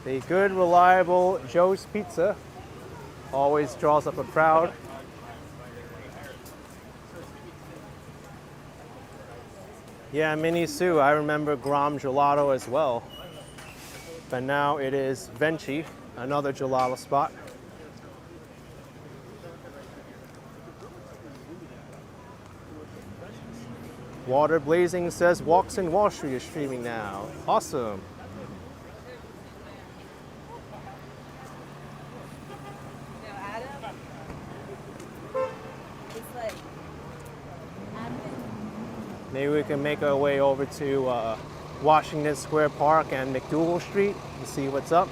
The good, reliable Joe's Pizza always draws up a crowd. Yeah, Mini Sue, I remember Grom Gelato as well. But now it is Venchi, another gelato spot. Water Blazing says Walks in Wall Street is streaming now. Awesome. Maybe we can make our way over to Washington Square Park and McDougal Street and see what's up.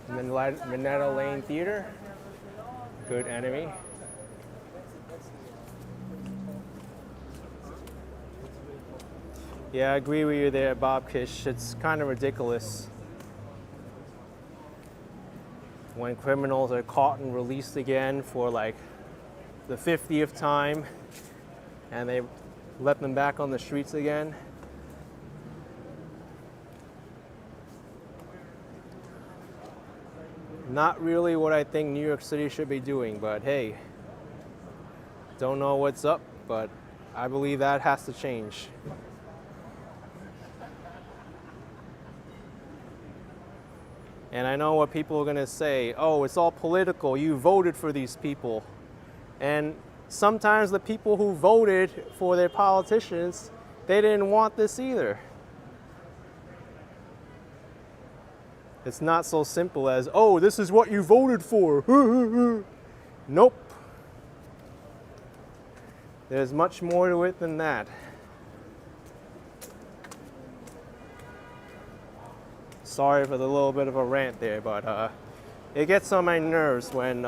Minetta Lane Theater. Good enemy. Yeah, I agree with you there, Bob Kish. It's kind of ridiculous when criminals are caught and released again for like the 50th time and they let them back on the streets again. Not really what I think New York City should be doing, but hey, don't know what's up, but I believe that has to change. And I know what people are gonna say, oh, it's all political, you voted for these people. And sometimes the people who voted for their politicians, they didn't want this either. It's not so simple as, oh, this is what you voted for. Nope. There's much more to it than that. Sorry for the little bit of a rant there, but it gets on my nerves when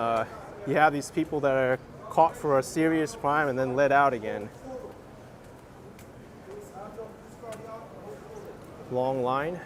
you have these people that are caught for a serious crime and then let out again. Long line.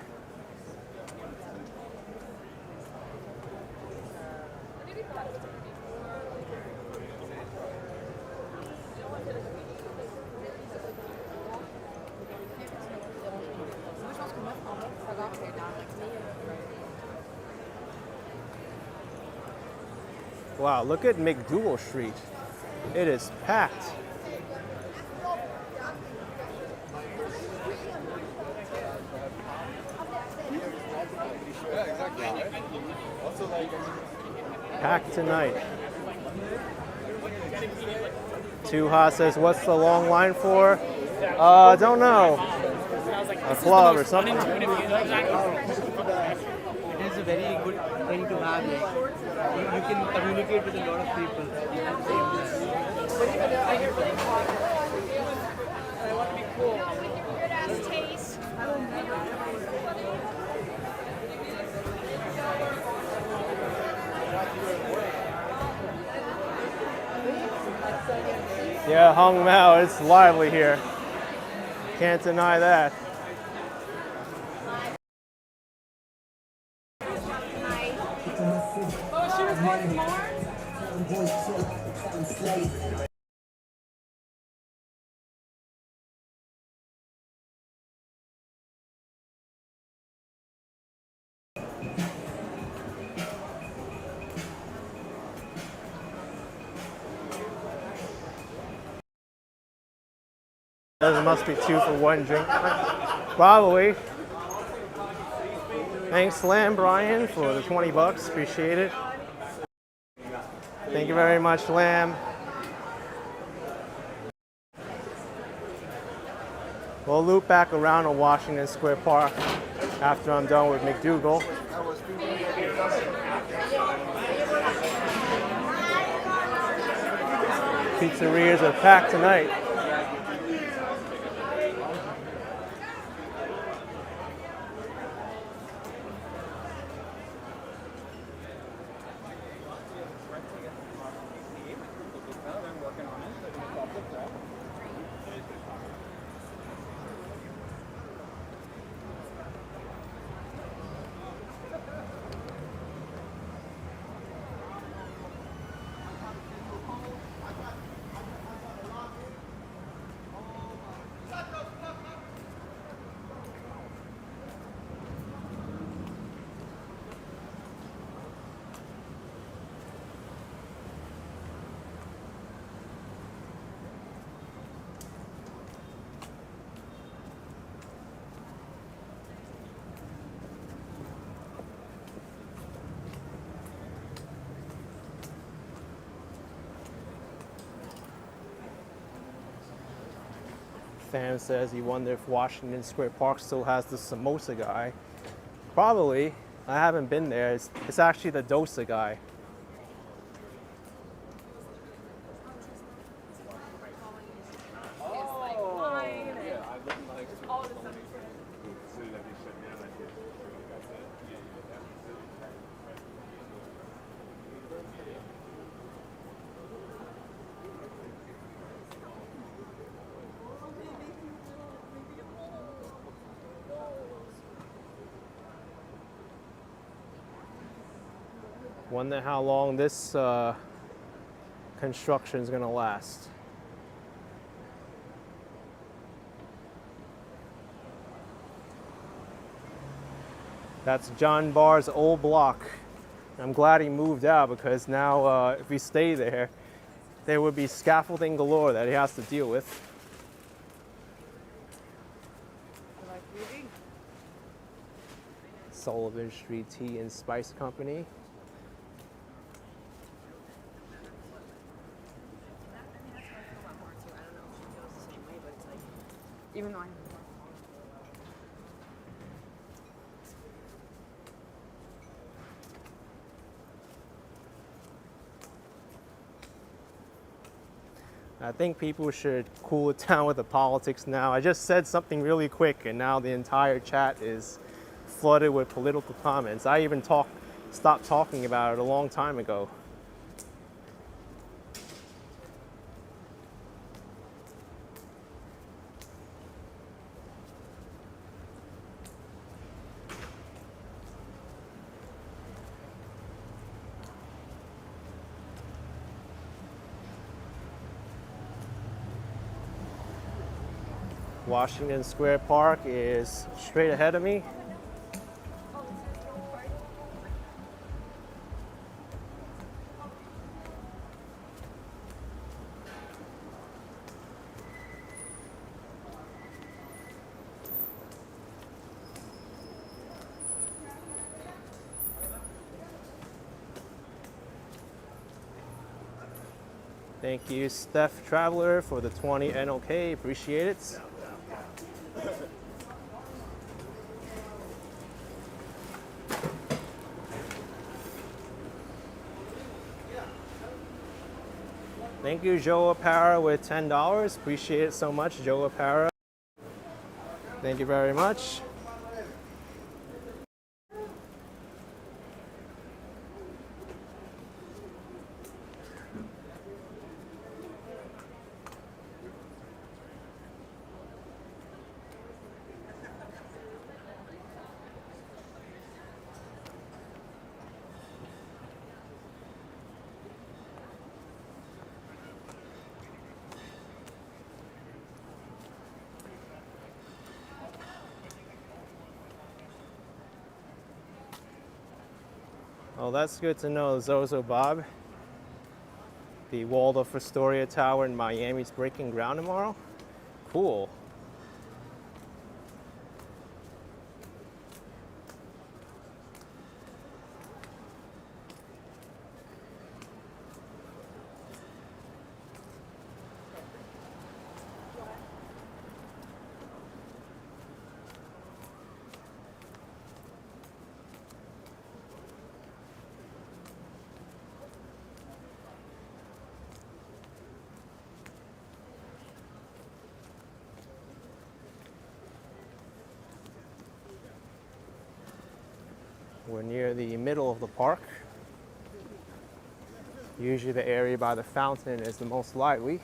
Wow, look at McDougal Street. It is packed. Packed tonight. Too Hot says, what's the long line for? Don't know. A club or something. It is a very good thing to have. You can communicate with a lot of people. I want to be cool. With your weird ass taste. Yeah, Hong Mao, it's lively here. Can't deny that. Oh, she recording more? There must be 2 for 1 drink. Probably. Thanks, Lamb Brian, for the 20 bucks. Appreciate it. Thank you very much, Lamb. We'll loop back around to Washington Square Park after I'm done with McDougal. Pizzerias are packed tonight. Fan says he wondered if Washington Square Park still has the samosa guy. Probably. I haven't been there. It's actually the dosa guy. Wonder how long this construction is gonna last. That's John Barr's old block. I'm glad he moved out because now if he stayed there, there would be scaffolding galore that he has to deal with. Like reading? Sullivan Street Tea and Spice Company. Even though I I think people should cool it down with the politics now. I just said something really quick and now the entire chat is flooded with political comments. I even stopped talking about it a long time ago. Washington Square Park is straight ahead of me. Thank you, Steph Traveler, for the 20 NOK. Appreciate it. Thank you, Joe Apara, with $10. Appreciate it so much, Joe Apara. Thank you very much. Well, that's good to know, Zozo Bob. The Waldorf Astoria Tower in Miami is breaking ground tomorrow. Cool. We're near the middle of the park. Usually the area by the fountain is the most lively.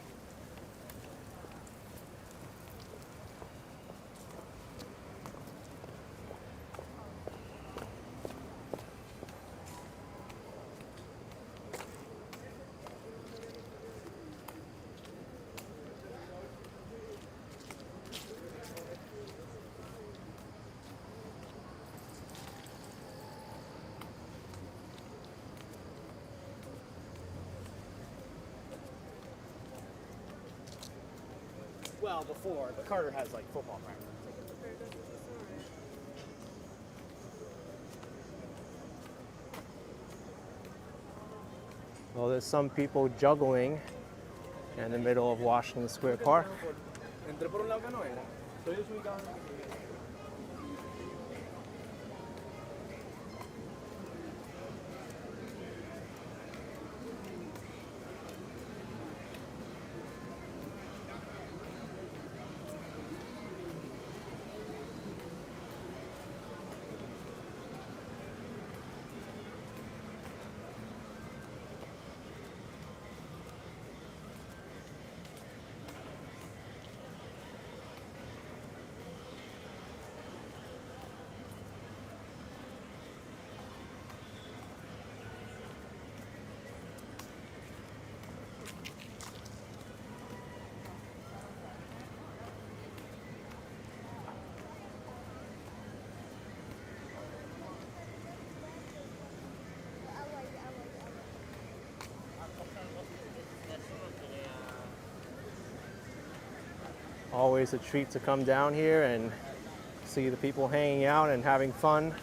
Well, before, but Carter has like football practice. Well, there's some people juggling in the middle of Washington Square Park. Entré por un lado que no era. Estoy desubicado. Always a treat to come down here and see the people hanging out and having fun.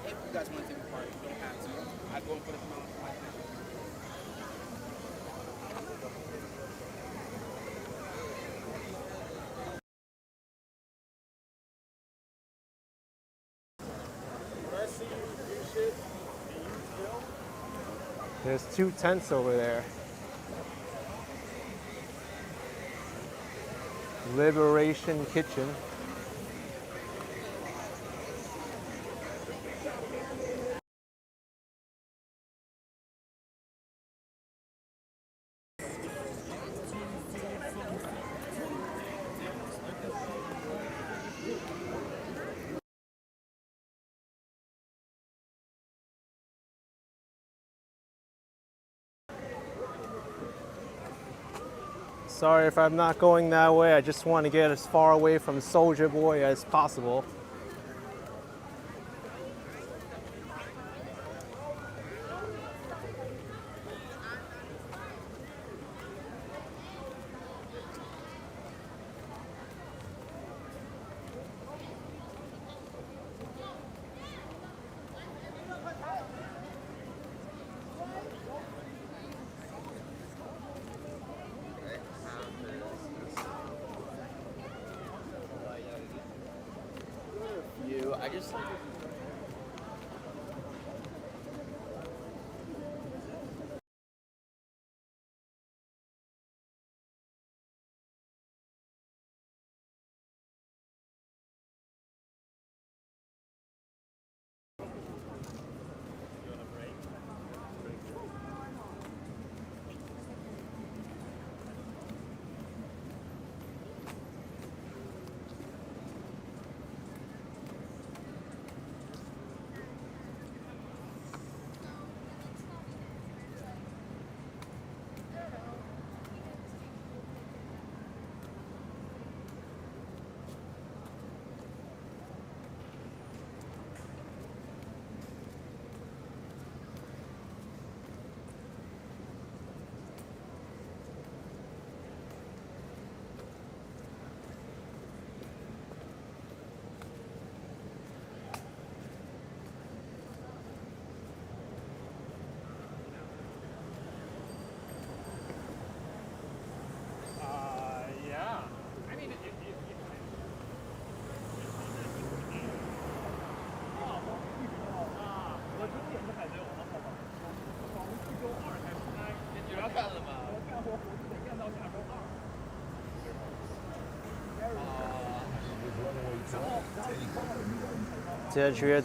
If you guys want to take a part, you don't have to. I go and put it on. There's 2 tents over there. Liberation Kitchen. Sorry if I'm not going that way. I just want to get as far away from Soldier Boy as possible. I just yeah. I mean,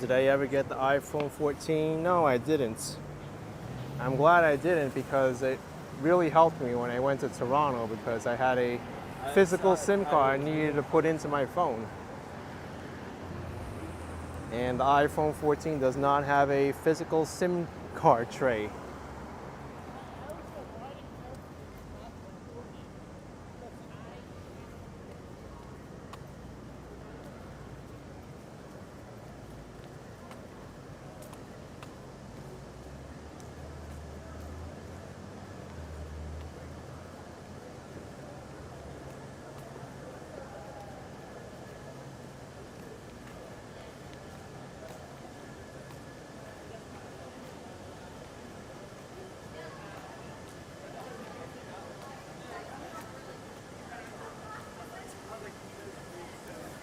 Did I ever get the iPhone 14? No, I didn't. I'm glad I didn't because it really helped me when I went to Toronto because I had a physical SIM card I needed to put into my phone. And the iPhone 14 does not have a physical SIM card tray.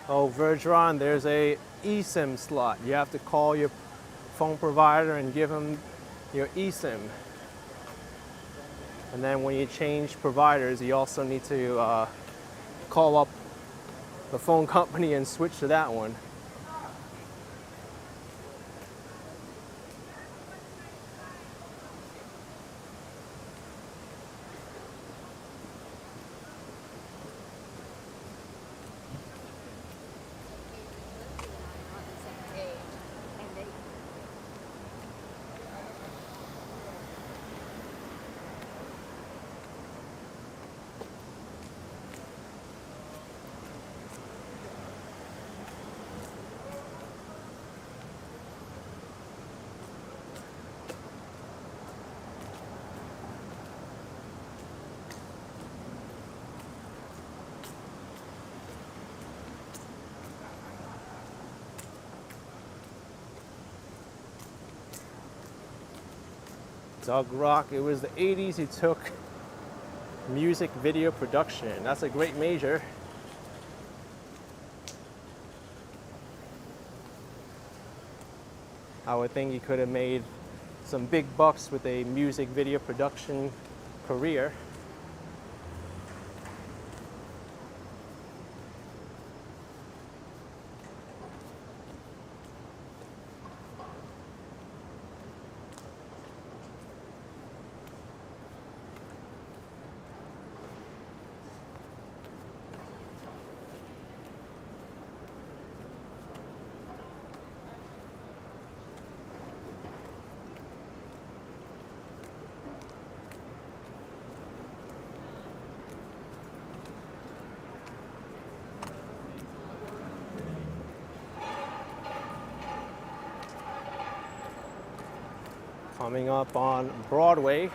Oh, Vergeron, there's a eSIM slot. You have to call your phone provider and give them your eSIM. And then when you change providers, you also need to call up the phone company and switch to that one. Doug Rock. It was the 80s. He took music video production. That's a great major. I would think he could have made some big bucks with a music video production career. Coming up on Broadway.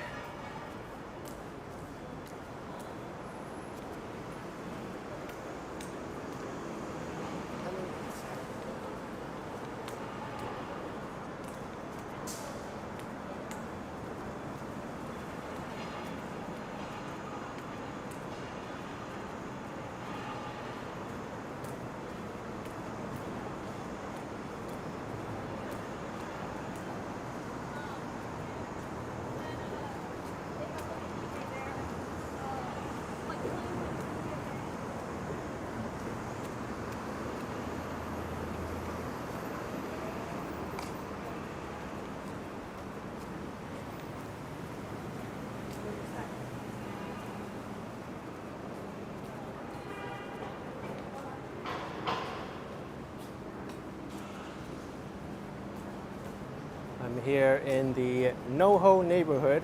I'm here in the NoHo neighborhood,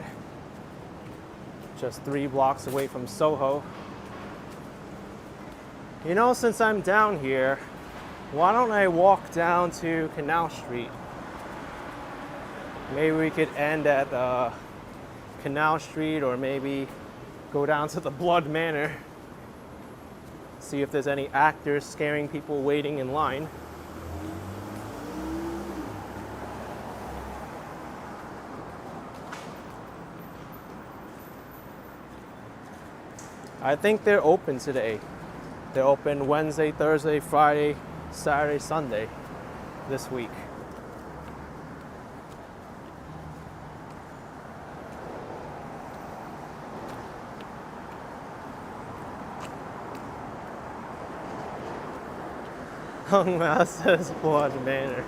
just 3 blocks away from SoHo. You know, since I'm down here, why don't I walk down to Canal Street? Maybe we could end at Canal Street, or maybe go down to the Blood Manor, see if there's any actors scaring people waiting in line. I think they're open today. They're open Wednesday, Thursday, Friday, Saturday, Sunday this week. Hung Mouse says Blood Manor.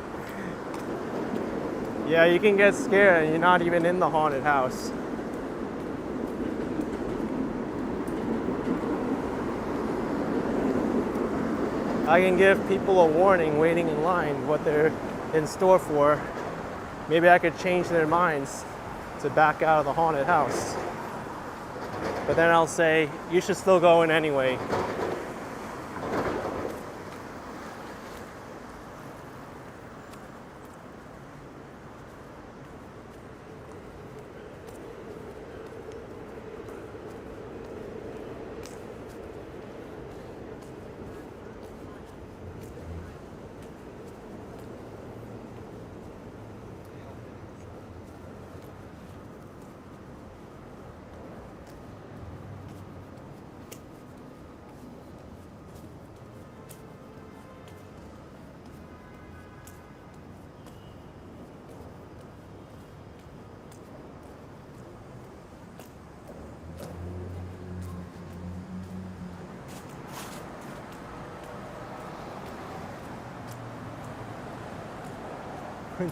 Yeah, you can get scared and you're not even in the haunted house. I can give people a warning waiting in line what they're in store for. Maybe I could change their minds to back out of the haunted house. But then I'll say, you should still go in anyway.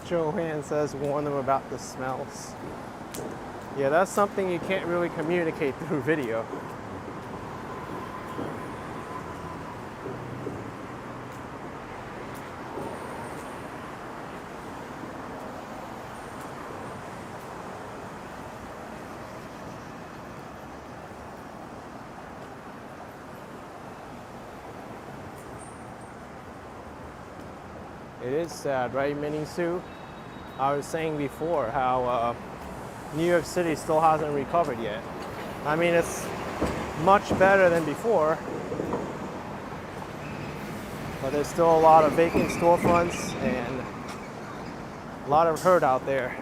Joanne says warn them about the smells. Yeah, that's something you can't really communicate through video. It is sad, right, Minnie Sue? I was saying before how New York City still hasn't recovered yet. I mean, it's much better than before, but there's still a lot of vacant storefronts and a lot of hurt out there.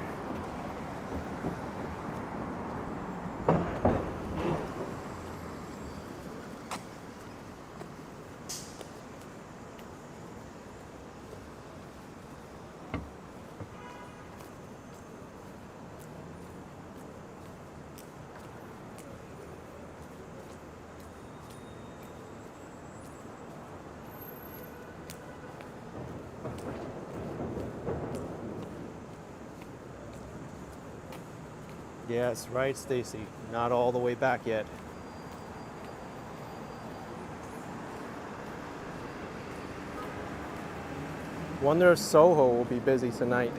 Yes, right, Stacy. Not all the way back yet. Wonder if SoHo will be busy tonight.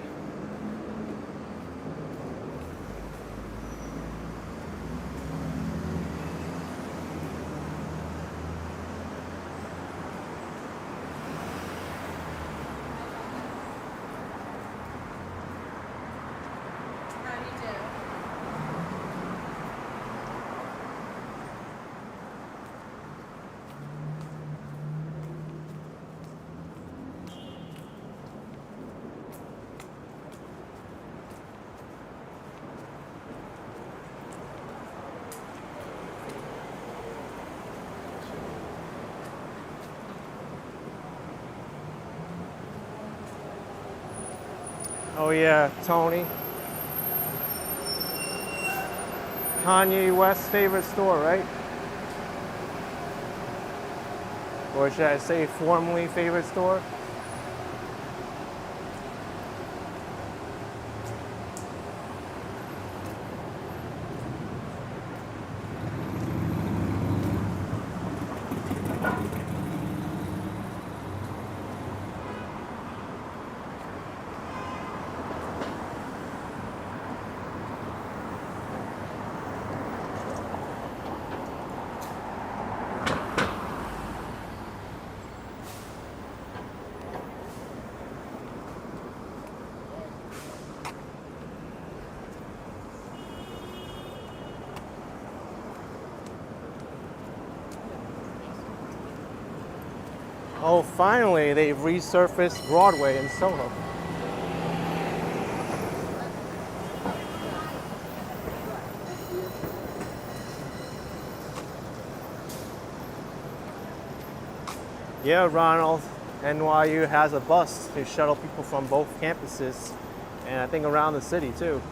Oh yeah, Tony. Kanye West's favorite store, right? Or should I say formerly favorite store? Oh, finally, they've resurfaced Broadway in SoHo. Yeah, Ronald, NYU has a bus to shuttle people from both campuses, and I think around the city too.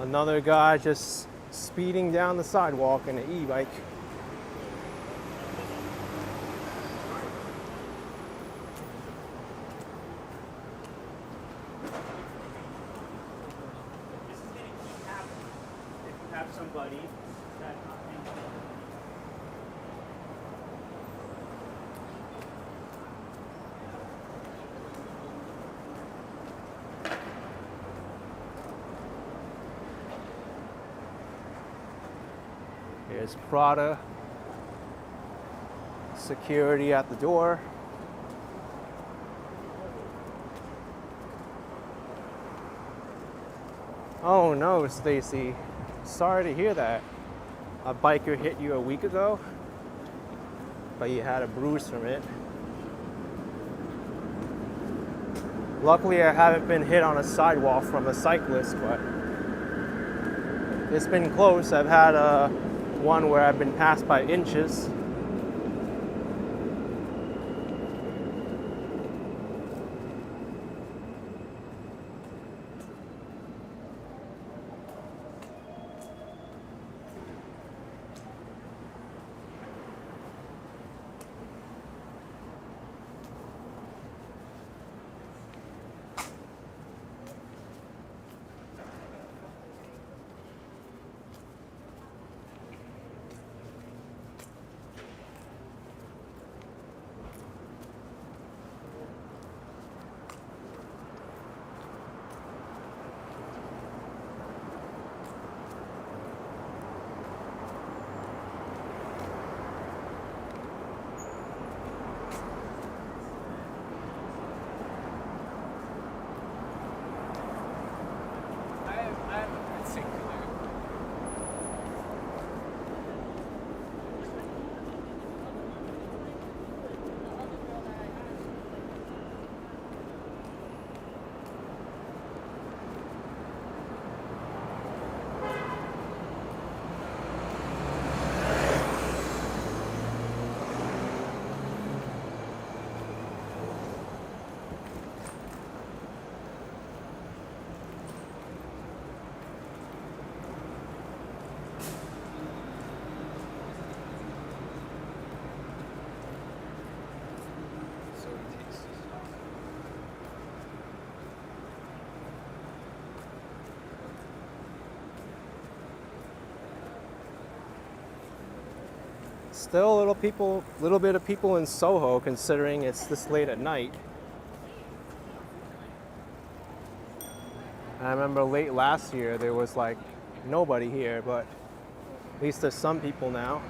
Another guy just speeding down the sidewalk in an e-bike. This is going to keep happening if you have somebody that Here's Prada. Security at the door. Oh no, Stacy. Sorry to hear that. A biker hit you a week ago, but you had a bruise from it. Luckily, I haven't been hit on a sidewalk from a cyclist, but it's been close. I've had one where I've been passed by inches. Still a little bit of people in SoHo considering it's this late at night. I remember late last year there was like nobody here, but at least there's some people now.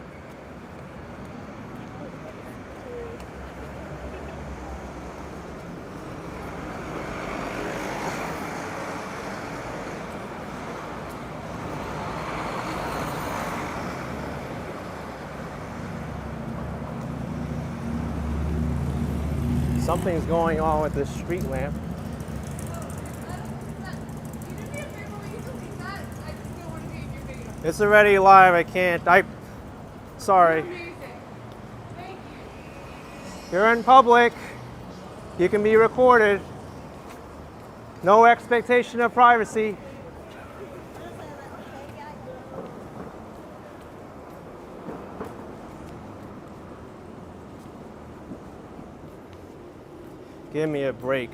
Something's going on with this street lamp. It's already live, I can't. Sorry. You're in public. You can be recorded. No expectation of privacy. Give me a break.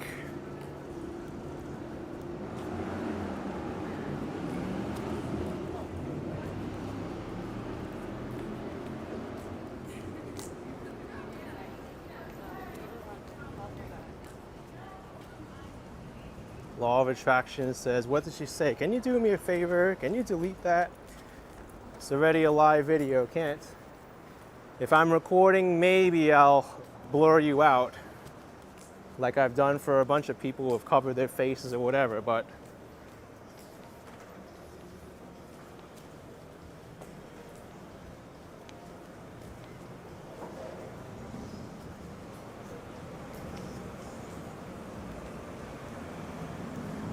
Law of attraction says, what did she say? Can you do me a favor? Can you delete that? It's already a live video, can't. If I'm recording, maybe I'll blur you out, like I've done for a bunch of people who have covered their faces or whatever, but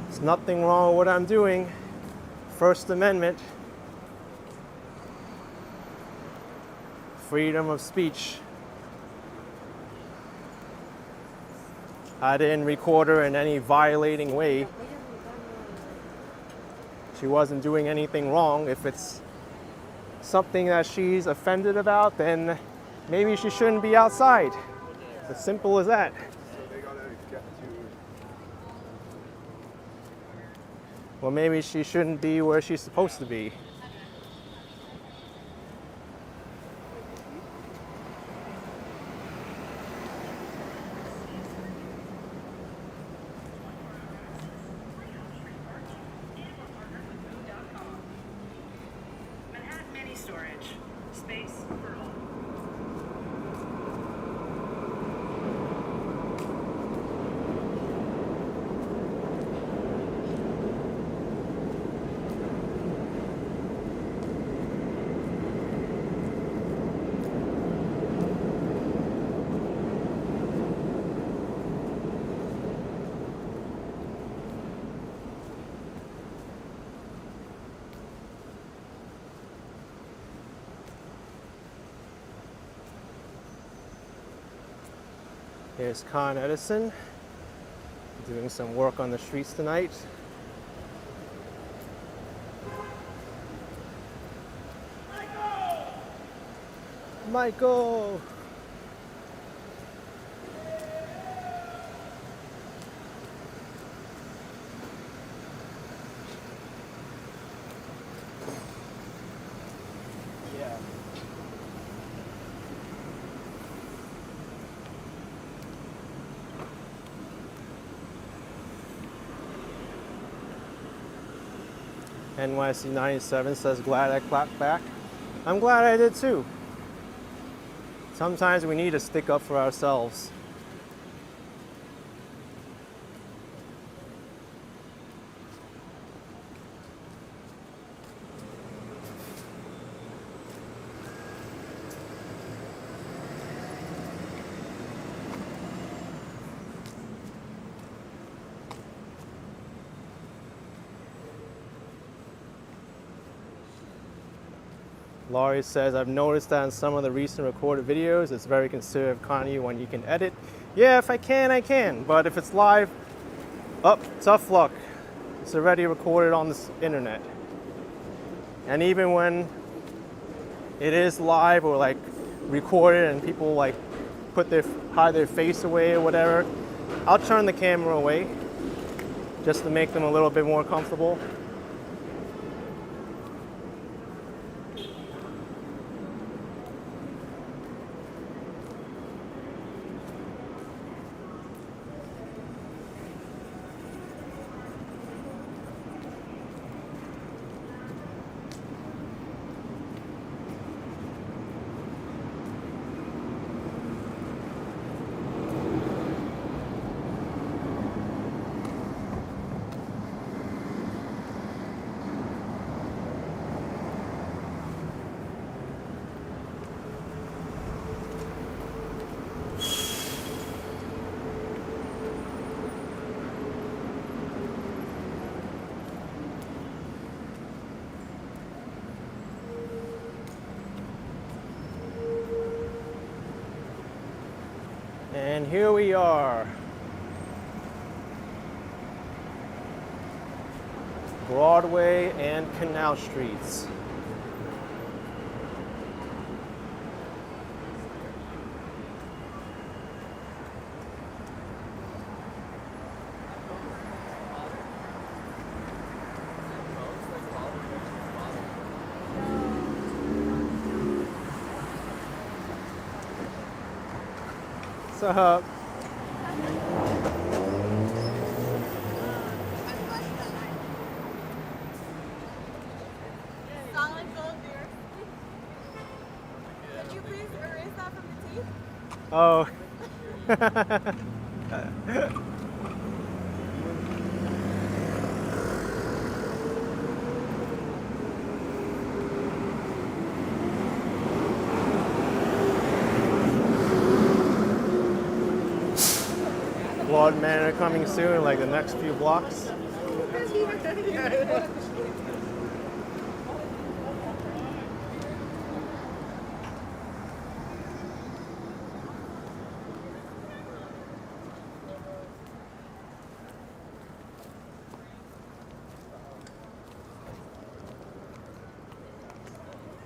there's nothing wrong with what I'm doing. First Amendment. Freedom of speech. I didn't record her in any violating way. She wasn't doing anything wrong. If it's something that she's offended about, then maybe she shouldn't be outside. As simple as that. Well, maybe she shouldn't be where she's supposed to be. Here's Con Edison doing some work on the streets tonight. Michael! Yeah. NYC 97 says, glad I clapped back. I'm glad I did too. Sometimes we need to stick up for ourselves. Laurie says, I've noticed that in some of the recent recorded videos, it's very considerate of Kanye when you can edit. Yeah, if I can, I can. But if it's live, tough luck. It's already recorded on this internet. And even when it is live or like recorded and people like hide their face away or whatever, I'll turn the camera away just to make them a little bit more comfortable. And here we are. Broadway and Canal Streets. What's up? Solid gold, dear. Could you please erase that from the teeth? Oh. Blood Manor coming soon, like the next few blocks.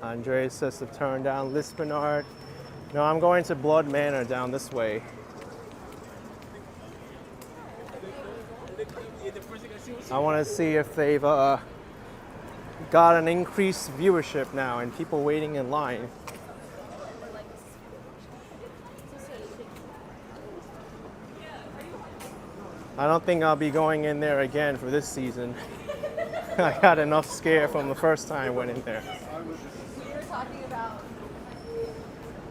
Andre says to turn down Lispinard. No, I'm going to Blood Manor down this way. I want to see if they've got an increased viewership now and people waiting in line. I don't think I'll be going in there again for this season. I got enough scare from the first time I went in there. We were talking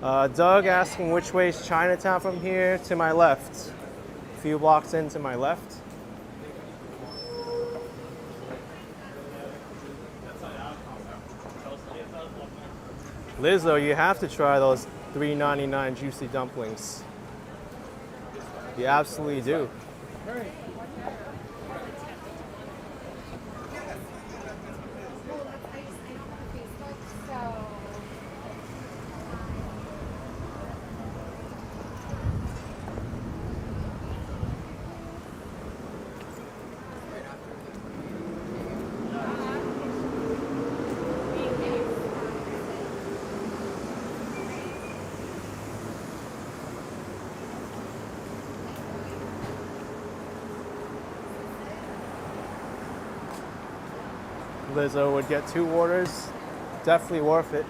about Doug asking which way is Chinatown from here. To my left. A few blocks in to my left. Lizzo, you have to try those $3.99 juicy dumplings. You absolutely do. Lizzo would get 2 orders. Definitely worth it.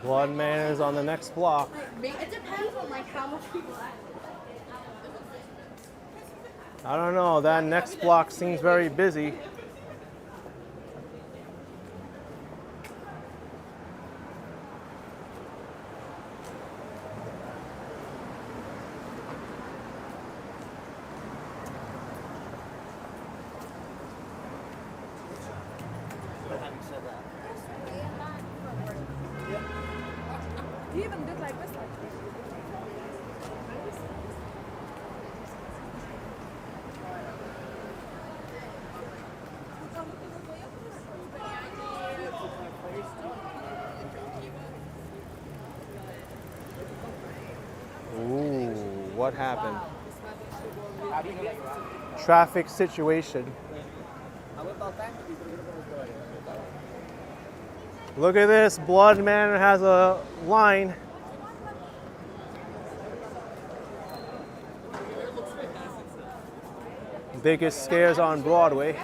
Blood Manor's on the next block. it depends on like how much people I don't know, that next block seems very busy. He even did like this, Ooh, what happened? Traffic situation. Look at this, Blood Manor has a line. biggest scares on Broadway.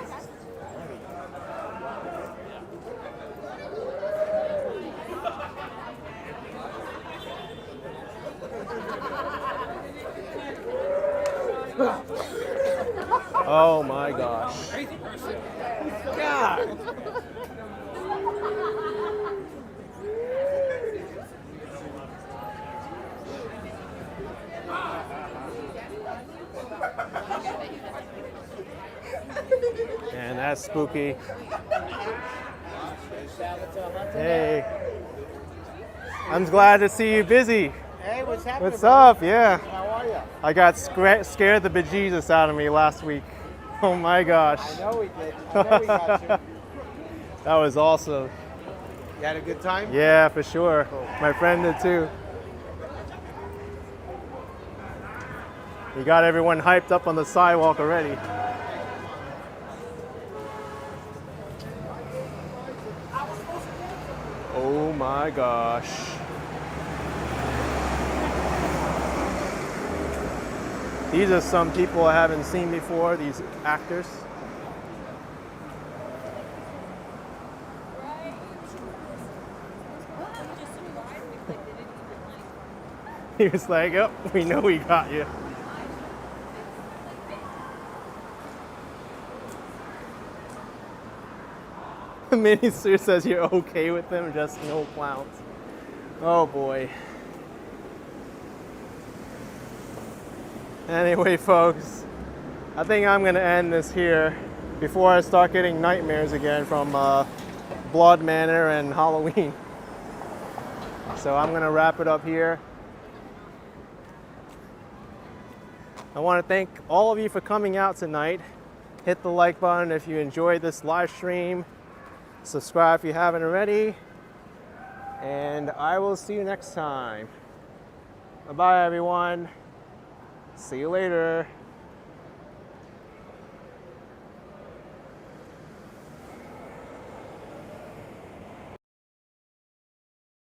Oh my gosh. God. And that's spooky. Hey. I'm glad to see you busy. Hey, what's happening? What's up? Yeah. How are you? I got scared the bejesus out of me last week. Oh my gosh. I know we did. I know we got you. That was awesome. You had a good time? Yeah, for sure. Cool. My friend did too. You got everyone hyped up on the sidewalk already. Oh my gosh. These are some people I haven't seen before, these actors. He was like, oh, we know we got you. Minnie Sue says you're okay with them, just no clowns. Oh boy. Anyway, folks, I think I'm gonna end this here before I start getting nightmares again from Blood Manor and Halloween. So I'm gonna wrap it up here. I want to thank all of you for coming out tonight. Hit the like button if you enjoyed this live stream. Subscribe if you haven't already. And I will see you next time. Bye-bye, everyone. See you later.